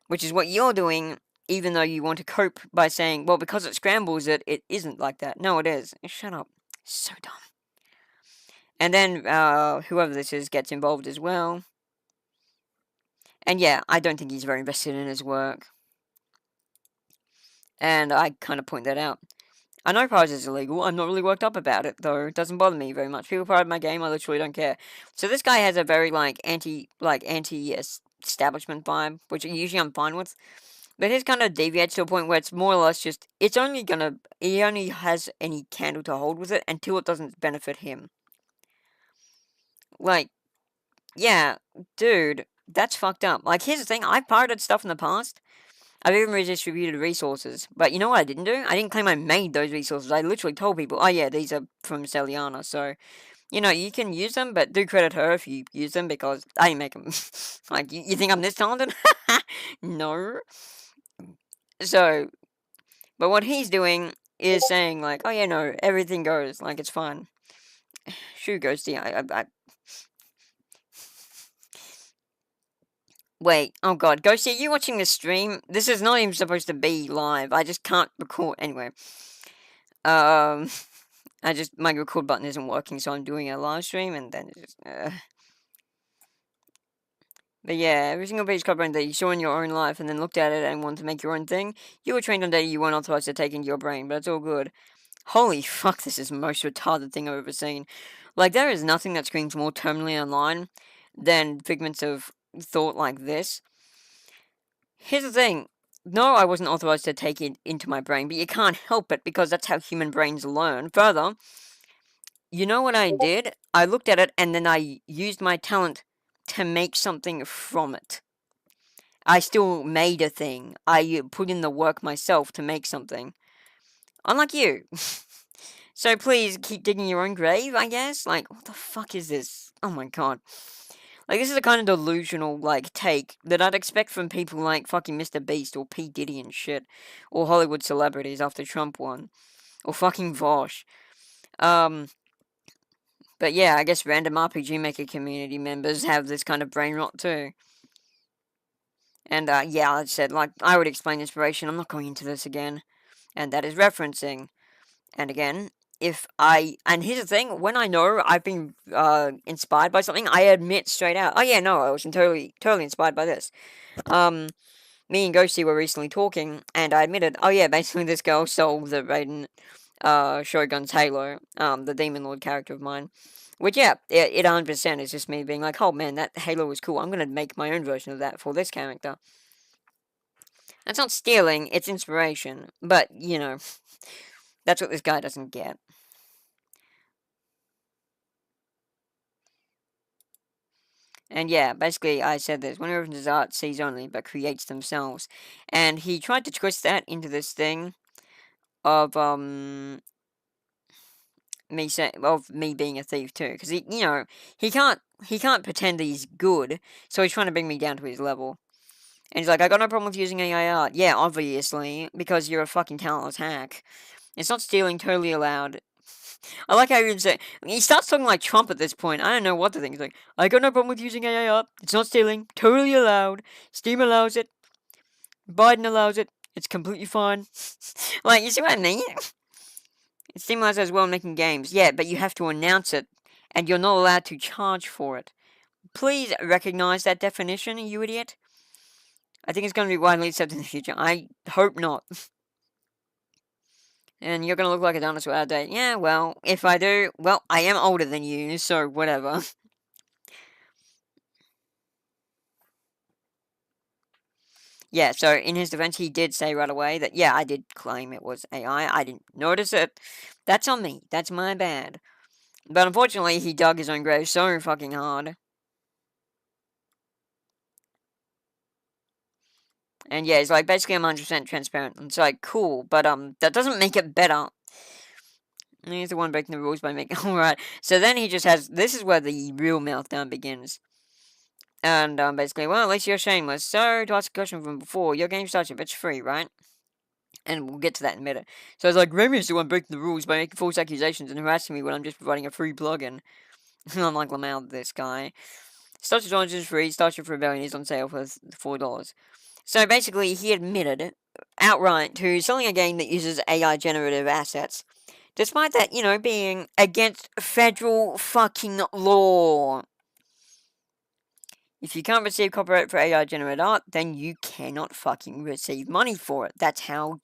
Speaker 1: Which is what you're doing, even though you want to cope by saying, well, because it scrambles it, it isn't like that. No, it is. Shut up. So dumb. And then whoever this is gets involved as well. And yeah, I don't think he's very invested in his work. And I kind of point that out. I know Pirates is illegal. I'm not really worked up about it, though. It doesn't bother me very much. People pirate my game, I literally don't care. So this guy has a very anti establishment vibe, which usually I'm fine with. But his kind of deviates to a point where it's more or less just he only has any candle to hold with it until it doesn't benefit him. Like, yeah, dude, that's fucked up. Like, here's the thing: I've pirated stuff in the past. I've even redistributed resources. But you know what I didn't do? I didn't claim I made those resources. I literally told people, oh yeah, these are from Celiana. So, you can use them, but do credit her if you use them because I didn't make them. Like, you think I'm this talented? No. So, but what he's doing is saying, like, oh yeah, no, everything goes. Like, it's fine. Shoo, Ghosty, Wait, oh god, Ghosty, are you watching this stream? This is not even supposed to be live. I just can't record. Anyway. My record button isn't working, so I'm doing a live stream, and then it's just, But yeah, every single piece of copyright that you saw in your own life and then looked at it and wanted to make your own thing, you were trained on data you weren't authorized to take into your brain, but it's all good. Holy fuck, this is the most retarded thing I've ever seen. Like, there is nothing that screams more terminally online than figments of thought like this. Here's the thing. No, I wasn't authorized to take it into my brain, but you can't help it because that's how human brains learn. Further, you know what I did? I looked at it and then I used my talent to make something from it. I still made a thing. I put in the work myself to make something. Unlike you. So please keep digging your own grave, I guess? Like, what the fuck is this? Oh my god. Like, this is a kind of delusional, like, take that I'd expect from people like fucking Mr. Beast or P. Diddy and shit. Or Hollywood celebrities after Trump won. Or fucking Vosh. But yeah, I guess random RPG Maker community members have this kind of brain rot too. And yeah, I said, like, I would explain inspiration. I'm not going into this again. And that is referencing. And again, and here's the thing, when I know I've been inspired by something, I admit straight out, oh yeah, no, I was totally inspired by this. Me and Ghosty were recently talking, and I admitted, oh yeah, basically this girl stole the Raiden Shogun's Halo, the Demon Lord character of mine. Which, yeah, it 100% is just me being like, oh man, that Halo was cool. I'm gonna make my own version of that for this character. That's not stealing, it's inspiration. But, that's what this guy doesn't get. And yeah, basically, I said this: when references art sees only, but creates themselves. And he tried to twist that into this thing of me being a thief too, because he can't pretend he's good, so he's trying to bring me down to his level. And he's like, I got no problem with using AI art. Yeah, obviously, because you're a fucking talentless hack. It's not stealing, totally allowed. I like how he starts talking like Trump at this point. I don't know what to think. He's like, I got no problem with using AI art. It's not stealing, totally allowed. Steam allows it. Biden allows it. It's completely fine. Like, you see what I mean? Steam allows it as well in making games. Yeah, but you have to announce it, and you're not allowed to charge for it. Please recognize that definition, you idiot. I think it's going to be widely accepted in the future. I hope not. And you're going to look like a dinosaur out of date. Yeah, well, if I do, well, I am older than you, so whatever. Yeah, so in his defense, he did say right away that, yeah, I did claim it was AI. I didn't notice it. That's on me. That's my bad. But unfortunately, he dug his own grave so fucking hard. And yeah, he's like, basically, I'm 100% transparent. And it's like, cool, but that doesn't make it better. And he's the one breaking the rules by making. Alright, so then he just has. This is where the real meltdown begins. And basically, well, at least you're shameless. So, to ask a question from before, your game starts if it's free, right? And we'll get to that in a minute. So it's like, Remy's the one breaking the rules by making false accusations and harassing me when I'm just providing a free plugin. I'm like, Lamau, this guy. Starship Launch is free, Starship Rebellion is on sale for $4. So basically, he admitted outright to selling a game that uses AI generative assets Despite that, you know, being against federal fucking law. If you can't receive copyright for AI generated art, then you cannot fucking receive money for it. That's how.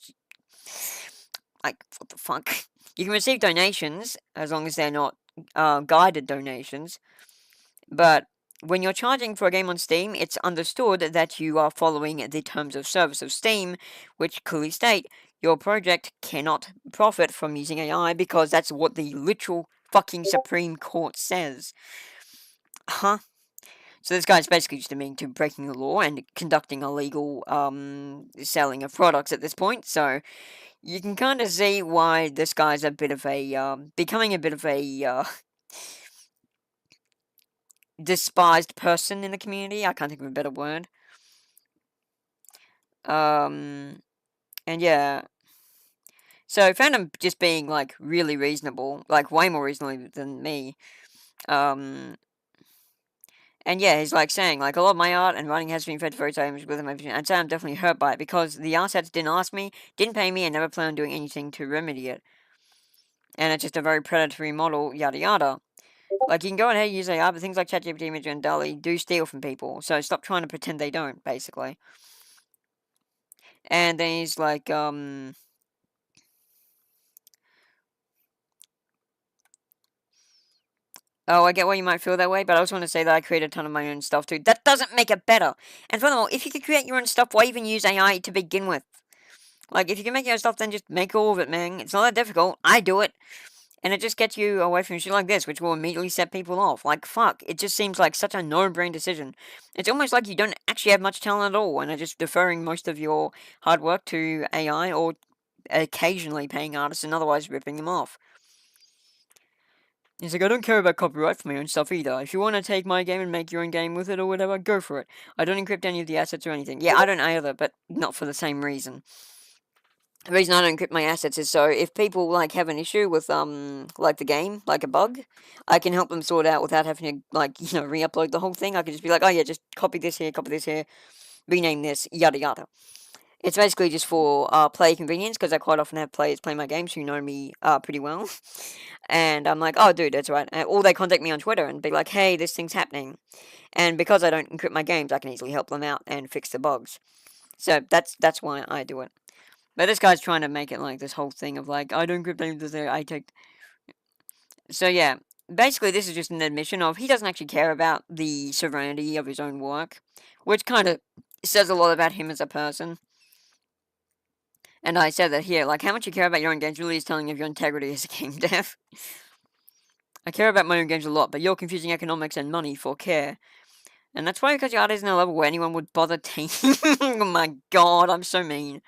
Speaker 1: Like, what the fuck? You can receive donations as long as they're not guided donations, but when you're charging for a game on Steam, it's understood that you are following the terms of service of Steam, which clearly state your project cannot profit from using AI because that's what the literal fucking Supreme Court says. Huh? So this guy's basically just admitting to breaking the law and conducting illegal selling of products at this point. So you can kind of see why this guy's a bit of a becoming a bit of a despised person in the community. I can't think of a better word. And yeah. So I found him just being like really reasonable, like way more reasonable than me. And yeah, he's like saying, like, a lot of my art and writing has been fed for times with him. I'd say I'm definitely hurt by it because the assets didn't ask me, didn't pay me, and never plan on doing anything to remedy it. And it's just a very predatory model, yada yada. Like, you can go ahead and use AI, but things like ChatGPT, Image, and DALL-E do steal from people, so stop trying to pretend they don't, basically. And then he's like, oh, I get why you might feel that way, but I also want to say that I create a ton of my own stuff too. That doesn't make it better. And furthermore, if you could create your own stuff, why even use AI to begin with? Like, if you can make your own stuff, then just make all of it, man. It's not that difficult. I do it. And it just gets you away from shit like this, which will immediately set people off. Like, fuck. It just seems like such a no-brain decision. It's almost like you don't actually have much talent at all, and are just deferring most of your hard work to AI, or occasionally paying artists and otherwise ripping them off. He's like, I don't care about copyright for my own stuff either. If you want to take my game and make your own game with it or whatever, go for it. I don't encrypt any of the assets or anything. Yeah, I don't either, but not for the same reason. The reason I don't encrypt my assets is so if people like have an issue with like the game, like a bug, I can help them sort out without having to like, you know, re-upload the whole thing. I can just be like, oh yeah, just copy this here, rename this, yada yada. It's basically just for player convenience because I quite often have players play my games who know me pretty well, and I'm like, oh dude, that's right. Or they contact me on Twitter and be like, hey, this thing's happening, and because I don't encrypt my games, I can easily help them out and fix the bugs. So that's why I do it. But this guy's trying to make it like this whole thing of like, I don't encrypt anything, I take. So yeah, basically this is just an admission of he doesn't actually care about the serenity of his own work, which kind of says a lot about him as a person. And I said that here, like, how much you care about your own games really is telling of your integrity as a game dev. I care about my own games a lot, but you're confusing economics and money for care. And that's why because your art isn't a level where anyone would bother taking. Oh my god, I'm so mean.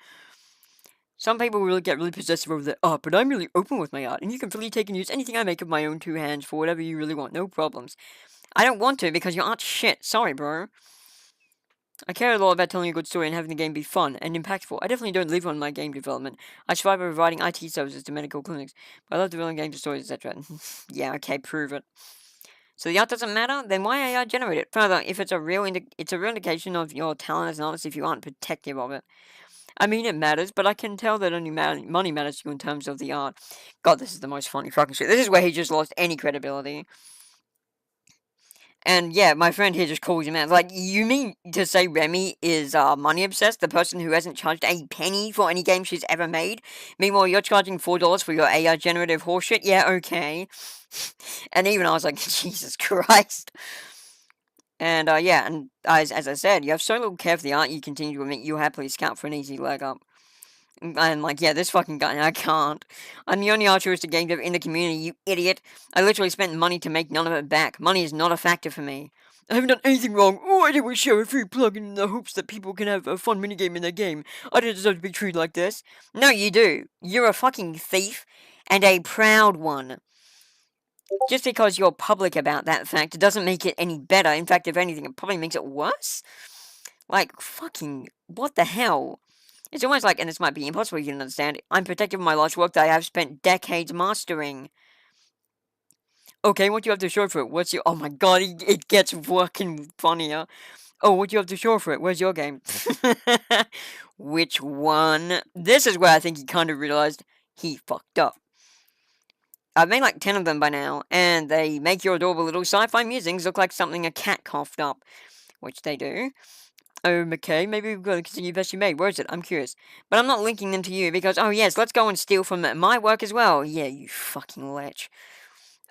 Speaker 1: Some people really get really possessive over their art, but I'm really open with my art, and you can freely take and use anything I make of my own two hands for whatever you really want, no problems. I don't want to because your art's shit. Sorry, bro. I care a lot about telling a good story and having the game be fun and impactful. I definitely don't live on my game development. I survive by providing IT services to medical clinics, but I love developing games, stories, etc. Yeah, okay, prove it. So the art doesn't matter? Then why AI generate it? Further, if it's a real indication of your talent as an artist if you aren't protective of it. I mean, it matters, but I can tell that only money matters to you in terms of the art. God, this is the most funny fucking shit. This is where he just lost any credibility. And yeah, my friend here just calls him out. Like, you mean to say Remy is money obsessed? The person who hasn't charged a penny for any game she's ever made? Meanwhile, you're charging $4 for your AI generative horseshit? Yeah, okay. And even I was like, Jesus Christ. And yeah, and as I said, you have so little care for the art, you continue to admit you happily scout for an easy leg up. And like, yeah, this fucking guy, I can't. I'm the only altruistic game dev in the community, you idiot. I literally spent money to make none of it back. Money is not a factor for me. I haven't done anything wrong. Oh, I didn't share a free plugin in the hopes that people can have a fun minigame in their game. I didn't deserve to be treated like this. No, you do. You're a fucking thief, and a proud one. Just because you're public about that fact doesn't make it any better. In fact, if anything, it probably makes it worse. Like, fucking, what the hell? It's almost like, and this might be impossible you can understand, I'm protective of my large work that I have spent decades mastering. Okay, what do you have to show for it? What's your... Oh my god, it gets fucking funnier. Oh, what do you have to show for it? Where's your game? Which one? This is where I think he kind of realized he fucked up. I've made like 10 of them by now, and they make your adorable little sci-fi musings look like something a cat coughed up, which they do. Oh, McKay, maybe we've got to continue best you made. Where is it? I'm curious. But I'm not linking them to you because, oh yes, let's go and steal from my work as well. Yeah, you fucking lech.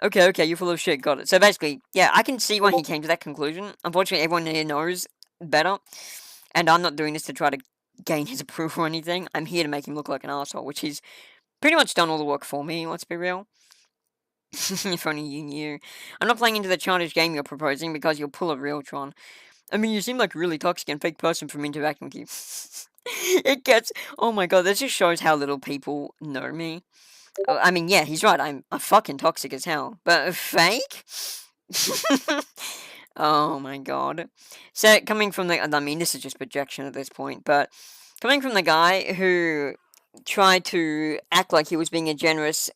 Speaker 1: Okay, you're full of shit, got it. So basically, yeah, I can see why he came to that conclusion. Unfortunately, everyone here knows better, and I'm not doing this to try to gain his approval or anything. I'm here to make him look like an asshole, which he's pretty much done all the work for me, let's be real. If only you knew. I'm not playing into the childish game you're proposing because you'll pull a real Tron. I mean, you seem like a really toxic and fake person from interacting with you. It gets... Oh my god, this just shows how little people know me. I mean, yeah, he's right, I'm a fucking toxic as hell. But fake? Oh my god. So, coming from the... I mean, this is just projection at this point, but... Coming from the guy who tried to act like he was being a generous,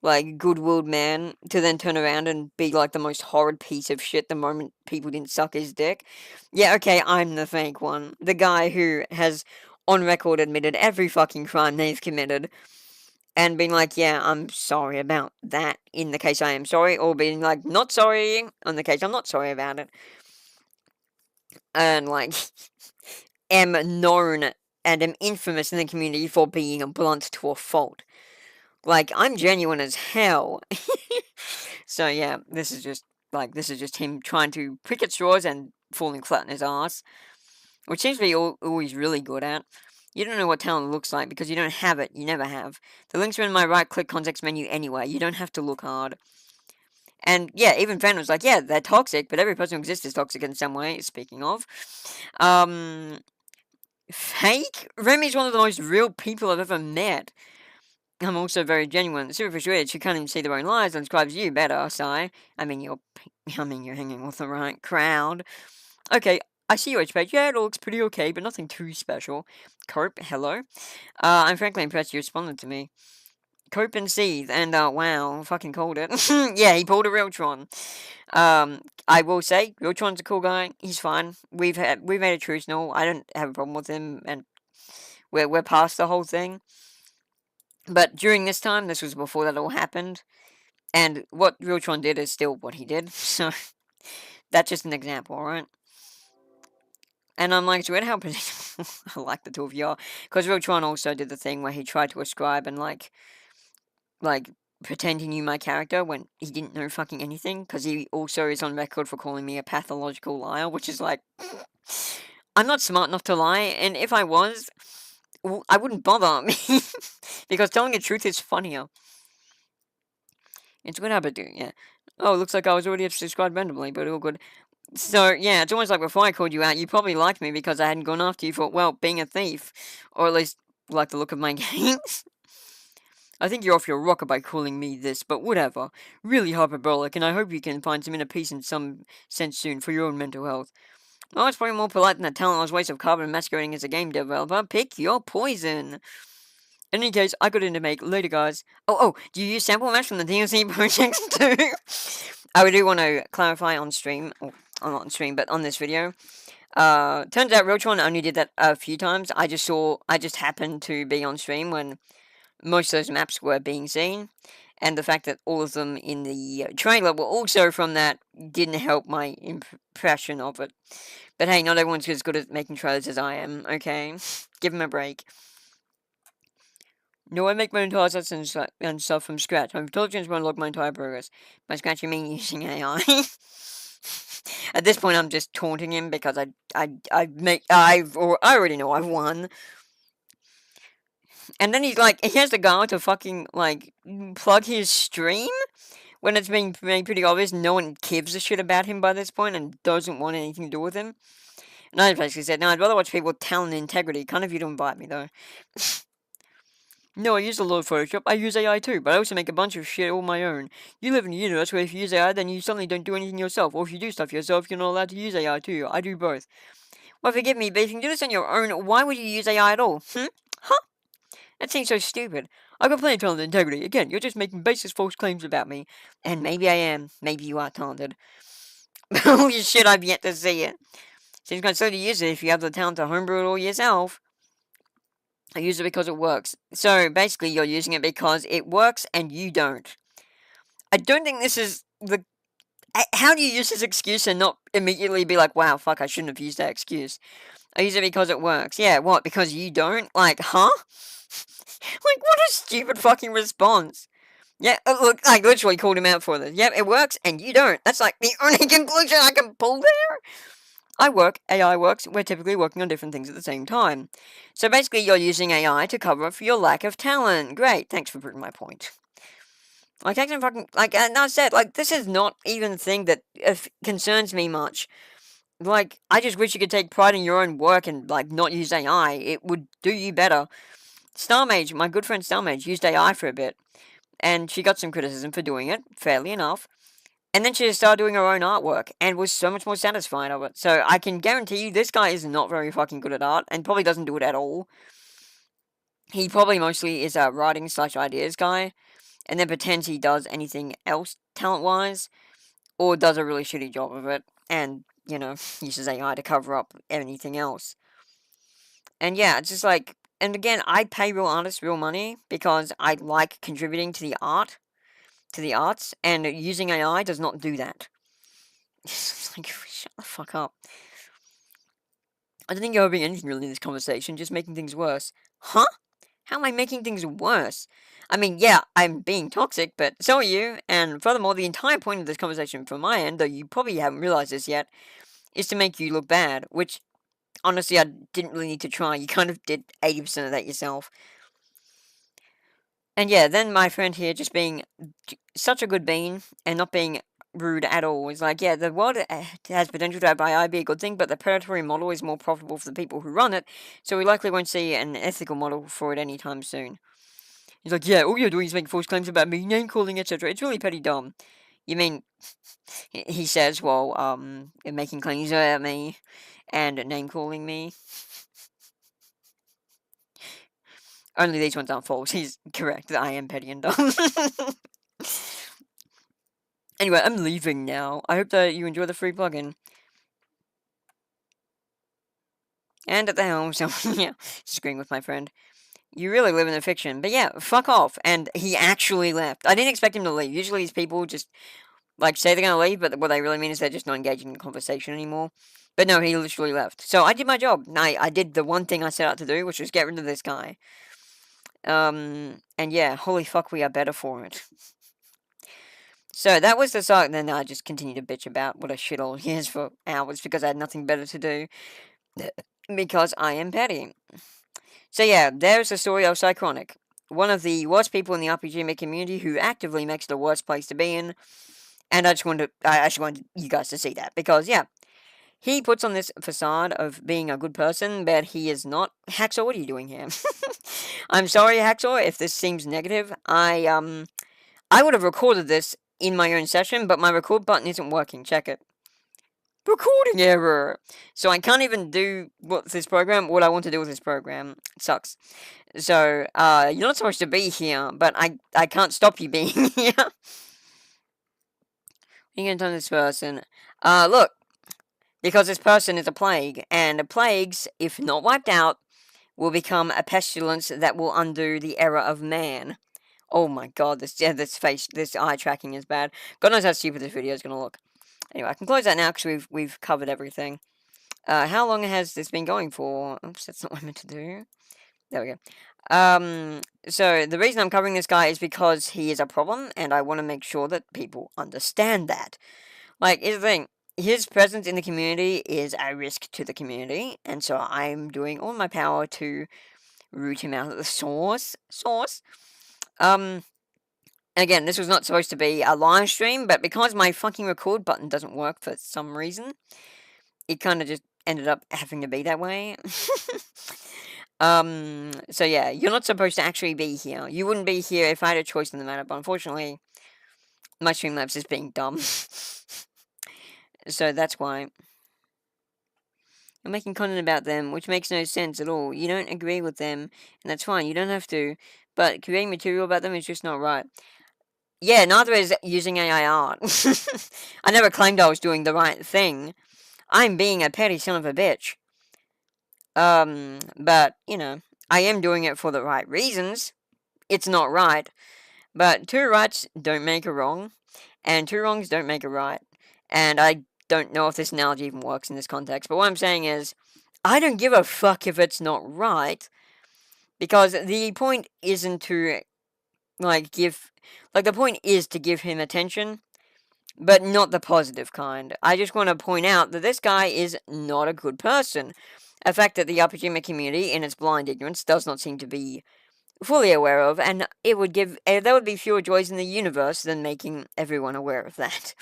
Speaker 1: like, good-willed man, to then turn around and be, like, the most horrid piece of shit the moment people didn't suck his dick. Yeah, okay, I'm the fake one. The guy who has, on record, admitted every fucking crime they've committed, and being like, yeah, I'm sorry about that, in the case I am sorry, or being like, not sorry, in the case I'm not sorry about it. And, like, am known and am infamous in the community for being blunt to a fault. Like, I'm genuine as hell. So yeah, this is just him trying to pick at straws and falling flat in his ass, which seems to be all he's really good at. You don't know what talent looks like because you don't have it. You never have. The links are in my right-click context menu anyway. You don't have to look hard. And yeah, even Fan was like, yeah, they're toxic, but every person who exists is toxic in some way. Speaking of, fake? Remy's one of the most real people I've ever met. I'm also very genuine. Super frustrated. She can't even see their own lies and describes you better, Sai. I mean, you're hanging with the right crowd. Okay, I see your page. Yeah, it looks pretty okay, but nothing too special. Cope, hello. I'm frankly impressed you responded to me. Cope and Seethe, and wow, fucking called it. Yeah, he pulled a Realtron. I will say, Realtron's a cool guy. He's fine. We've made a truce and all. I don't have a problem with him, and we're past the whole thing. But during this time, this was before that all happened, and what Realtron did is still what he did, so that's just an example, alright? And I'm like, it's weird how predictable I like the two of y'all, because Realtron also did the thing where he tried to ascribe and, like, pretend he knew my character when he didn't know fucking anything, because he also is on record for calling me a pathological liar, which is like, I'm not smart enough to lie, and if I was, I wouldn't bother, because telling the truth is funnier. It's good habit, dude, yeah. Oh, looks like I was already subscribed randomly, but all good. So, yeah, it's almost like before I called you out, you probably liked me because I hadn't gone after you for, well, being a thief. Or at least, like the look of my games. I think you're off your rocker by calling me this, but whatever. Really hyperbolic, and I hope you can find some inner peace in some sense soon for your own mental health. Well, it's probably more polite than a talentless waste of carbon masquerading as a game developer. Pick your poison. In any case, I got in to make later, guys. Oh, do you use sample maps from the DLC projects too? I do want to clarify on stream, or not on stream, but on this video. Turns out Realtron only did that a few times. I just happened to be on stream when most of those maps were being seen, and the fact that all of them in the trailer were also from that didn't help my impression of it. But hey, not everyone's as good at making trailers as I am, okay? Give them a break. No, I make my own tasks and stuff from scratch. My intelligence won't log my entire progress. By scratch, you mean using AI? At this point, I'm just taunting him because I already know I've won. And then he has the gall to fucking, like, plug his stream? When it's been made pretty obvious no one gives a shit about him by this point and doesn't want anything to do with him. And I basically said, no, I'd rather watch people with talent and integrity. Kind of you to invite me, though. No, I use a lot of Photoshop. I use AI too, but I also make a bunch of shit all my own. You live in a universe where if you use AI, then you suddenly don't do anything yourself, or if you do stuff yourself, you're not allowed to use AI too. I do both. Well, forgive me, but if you can do this on your own, why would you use AI at all? Huh? That seems so stupid. I've got plenty of talent and integrity. Again, you're just making baseless false claims about me. And maybe I am. Maybe you are talented. Holy shit, I've yet to see it. Seems kind of silly to use it if you have the talent to homebrew it all yourself. I use it because it works. So basically, you're using it because it works and you don't. I don't think this is the. How do you use this excuse and not immediately be like, wow, fuck, I shouldn't have used that excuse? I use it because it works. Yeah, what? Because you don't? Like, huh? Like, what a stupid fucking response. Yeah, look, I literally called him out for this. Yep, it works, and you don't. That's like the only conclusion I can pull there. I work, AI works, we're typically working on different things at the same time. So basically, you're using AI to cover up for your lack of talent. Great, thanks for proving my point. Like, I can fucking, like, and I said, like, this is not even a thing that concerns me much. Like, I just wish you could take pride in your own work and, like, not use AI. It would do you better. Starmage, my good friend Starmage, used AI for a bit, and she got some criticism for doing it, fairly enough. And then she just started doing her own artwork, and was so much more satisfied of it. So I can guarantee you this guy is not very fucking good at art, and probably doesn't do it at all. He probably mostly is a writing slash ideas guy, and then pretends he does anything else talent-wise, or does a really shitty job of it, and, you know, uses AI to cover up anything else. And yeah, it's just like, and again, I pay real artists real money because I like contributing to the arts, and using AI does not do that. It's like, shut the fuck up. I don't think you're hoping anything really in this conversation, just making things worse. Huh? How am I making things worse? I mean, yeah, I'm being toxic, but so are you, and furthermore, the entire point of this conversation from my end, though you probably haven't realized this yet, is to make you look bad, which, honestly, I didn't really need to try. You kind of did 80% of that yourself. And yeah, then my friend here just being such a good bean and not being rude at all. He's like, yeah, the world has potential to have AI be a good thing, but the predatory model is more profitable for the people who run it, so we likely won't see an ethical model for it anytime soon. He's like, yeah, all you're doing is making false claims about me, name calling, etc. It's really petty dumb. You mean, he says, while making claims about me and name calling me. Only these ones aren't false. He's correct. I am petty and dumb. Anyway, I'm leaving now. I hope that you enjoy the free plugin. And at the helm, so yeah, just agreeing with my friend. You really live in a fiction. But yeah, fuck off. And he actually left. I didn't expect him to leave. Usually these people just, like, say they're gonna leave, but what they really mean is they're just not engaging in conversation anymore. But no, he literally left. So I did my job. I did the one thing I set out to do, which was get rid of this guy. And yeah, holy fuck, we are better for it. So that was the song. And then I just continued to bitch about what a shithole he is for hours because I had nothing better to do. Because I am petty. So yeah, there's the story of Psychronic. One of the worst people in the RPG community who actively makes the worst place to be in. And I actually wanted you guys to see that. Because, yeah, he puts on this facade of being a good person, but he is not. Hacksaw, what are you doing here? I'm sorry, Hacksaw, if this seems negative. I would have recorded this in my own session, but my record button isn't working. Check it. Recording error. So I can't even do what I want to do with this program. It sucks. So, you're not supposed to be here, but I can't stop you being here. You can tell this person. Look. Because this person is a plague, and plagues, if not wiped out, will become a pestilence that will undo the era of man. Oh my god, this eye tracking is bad. God knows how stupid this video is going to look. Anyway, I can close that now because we've covered everything. How long has this been going for? Oops, that's not what I meant to do. There we go. So the reason I'm covering this guy is because he is a problem, and I want to make sure that people understand that. Like, here's the thing. His presence in the community is a risk to the community, and so I'm doing all my power to root him out of the source. Again, this was not supposed to be a live stream, but because my fucking record button doesn't work for some reason, it kind of just ended up having to be that way. So yeah, you're not supposed to actually be here. You wouldn't be here if I had a choice in the matter, but unfortunately, my Streamlabs is being dumb. So that's why. You're making content about them, which makes no sense at all. You don't agree with them, and that's fine. You don't have to. But creating material about them is just not right. Yeah, neither is using AI art. I never claimed I was doing the right thing. I'm being a petty son of a bitch. But, you know, I am doing it for the right reasons. It's not right, but two rights don't make a wrong, and two wrongs don't make a right. And I don't know if this analogy even works in this context, but what I'm saying is, I don't give a fuck if it's not right, because the point isn't to, the point is to give him attention, but not the positive kind. I just want to point out that this guy is not a good person. A fact that the RPG community, in its blind ignorance, does not seem to be fully aware of, and it would give there would be fewer joys in the universe than making everyone aware of that.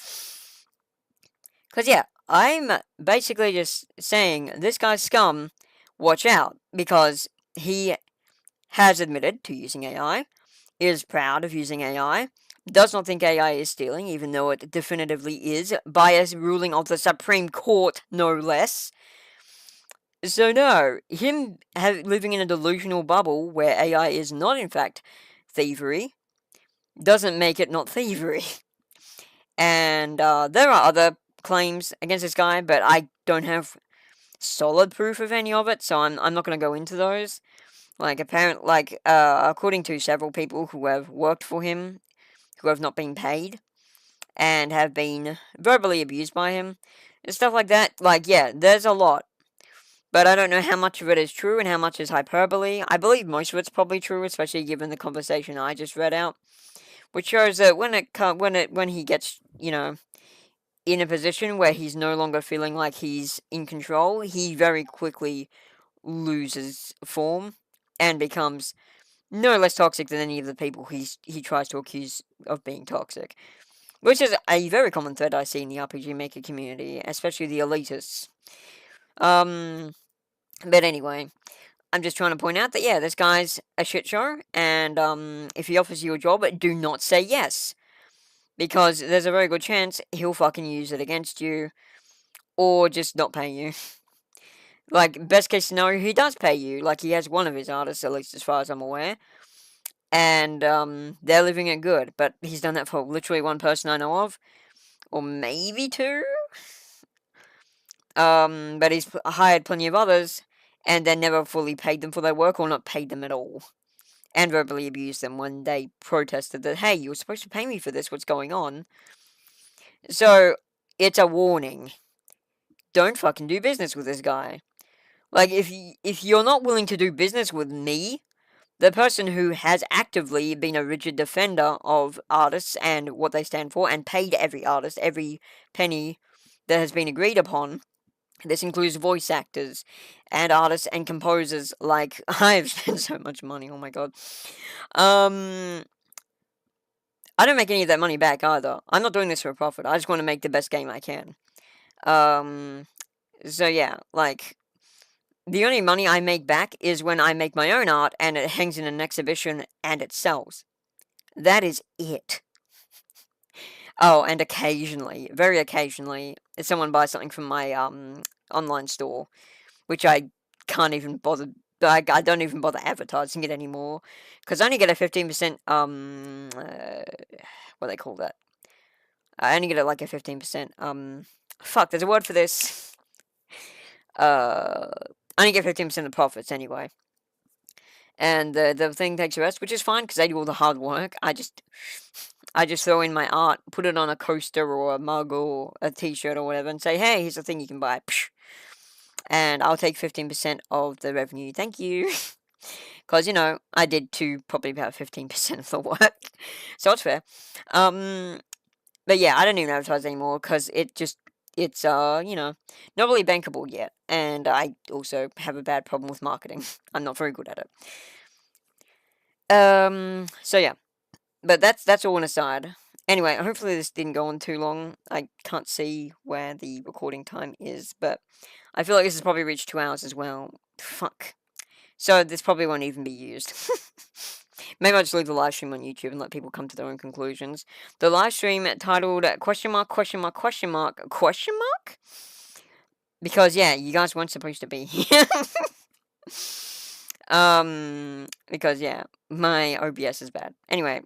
Speaker 1: Because yeah, I'm basically just saying this guy's scum. Watch out, because he has admitted to using AI, is proud of using AI, does not think AI is stealing, even though it definitively is, by a ruling of the Supreme Court, no less. So no, him living in a delusional bubble where AI is not in fact thievery, doesn't make it not thievery. And there are other claims against this guy, but I don't have solid proof of any of it, so I'm not going to go into those. According to several people who have worked for him, who have not been paid, and have been verbally abused by him, and stuff like that, yeah, there's a lot. But I don't know how much of it is true and how much is hyperbole. I believe most of it's probably true, especially given the conversation I just read out, which shows that when he gets, in a position where he's no longer feeling like he's in control, he very quickly loses form and becomes no less toxic than any of the people he tries to accuse of being toxic. Which is a very common thread I see in the RPG Maker community, especially the elitists. But anyway, I'm just trying to point out that, yeah, this guy's a shit show, and, if he offers you a job, do not say yes. Because there's a very good chance he'll fucking use it against you, or just not pay you. Best case scenario, he does pay you. He has one of his artists, at least as far as I'm aware. And, they're living it good. But he's done that for literally one person I know of. Or maybe two? But he's hired plenty of others, and then never fully paid them for their work, or not paid them at all. And verbally abused them when they protested that, hey, you were supposed to pay me for this, what's going on? So, it's a warning. Don't fucking do business with this guy. If you're not willing to do business with me, the person who has actively been a rigid defender of artists and what they stand for, and paid every artist every penny that has been agreed upon, this includes voice actors and artists and composers. I've spent so much money, oh my god. I don't make any of that money back either. I'm not doing this for a profit. I just want to make the best game I can. So yeah, the only money I make back is when I make my own art and it hangs in an exhibition and it sells. That is it. Oh, and occasionally, very occasionally, if someone buys something from my online store, which I can't even bother. I don't even bother advertising it anymore, because I only get a 15%. What do they call that? I only get a 15%. Fuck, there's a word for this. I only get 15% of the profits anyway. And the thing takes the rest, which is fine because they do all the hard work. I just throw in my art, put it on a coaster or a mug or a t-shirt or whatever, and say, hey, here's the thing you can buy. And I'll take 15% of the revenue. Thank you. Because, I did probably about 15% of the work. So it's fair. But yeah, I don't even advertise anymore because it's not really bankable yet. And I also have a bad problem with marketing. I'm not very good at it. So yeah. But that's all an aside. Anyway, hopefully this didn't go on too long. I can't see where the recording time is, but I feel like this has probably reached 2 hours as well. Fuck. So this probably won't even be used. Maybe I'll just leave the live stream on YouTube and let people come to their own conclusions. The live stream titled question mark? Because yeah, you guys weren't supposed to be here. Because yeah, my OBS is bad. Anyway,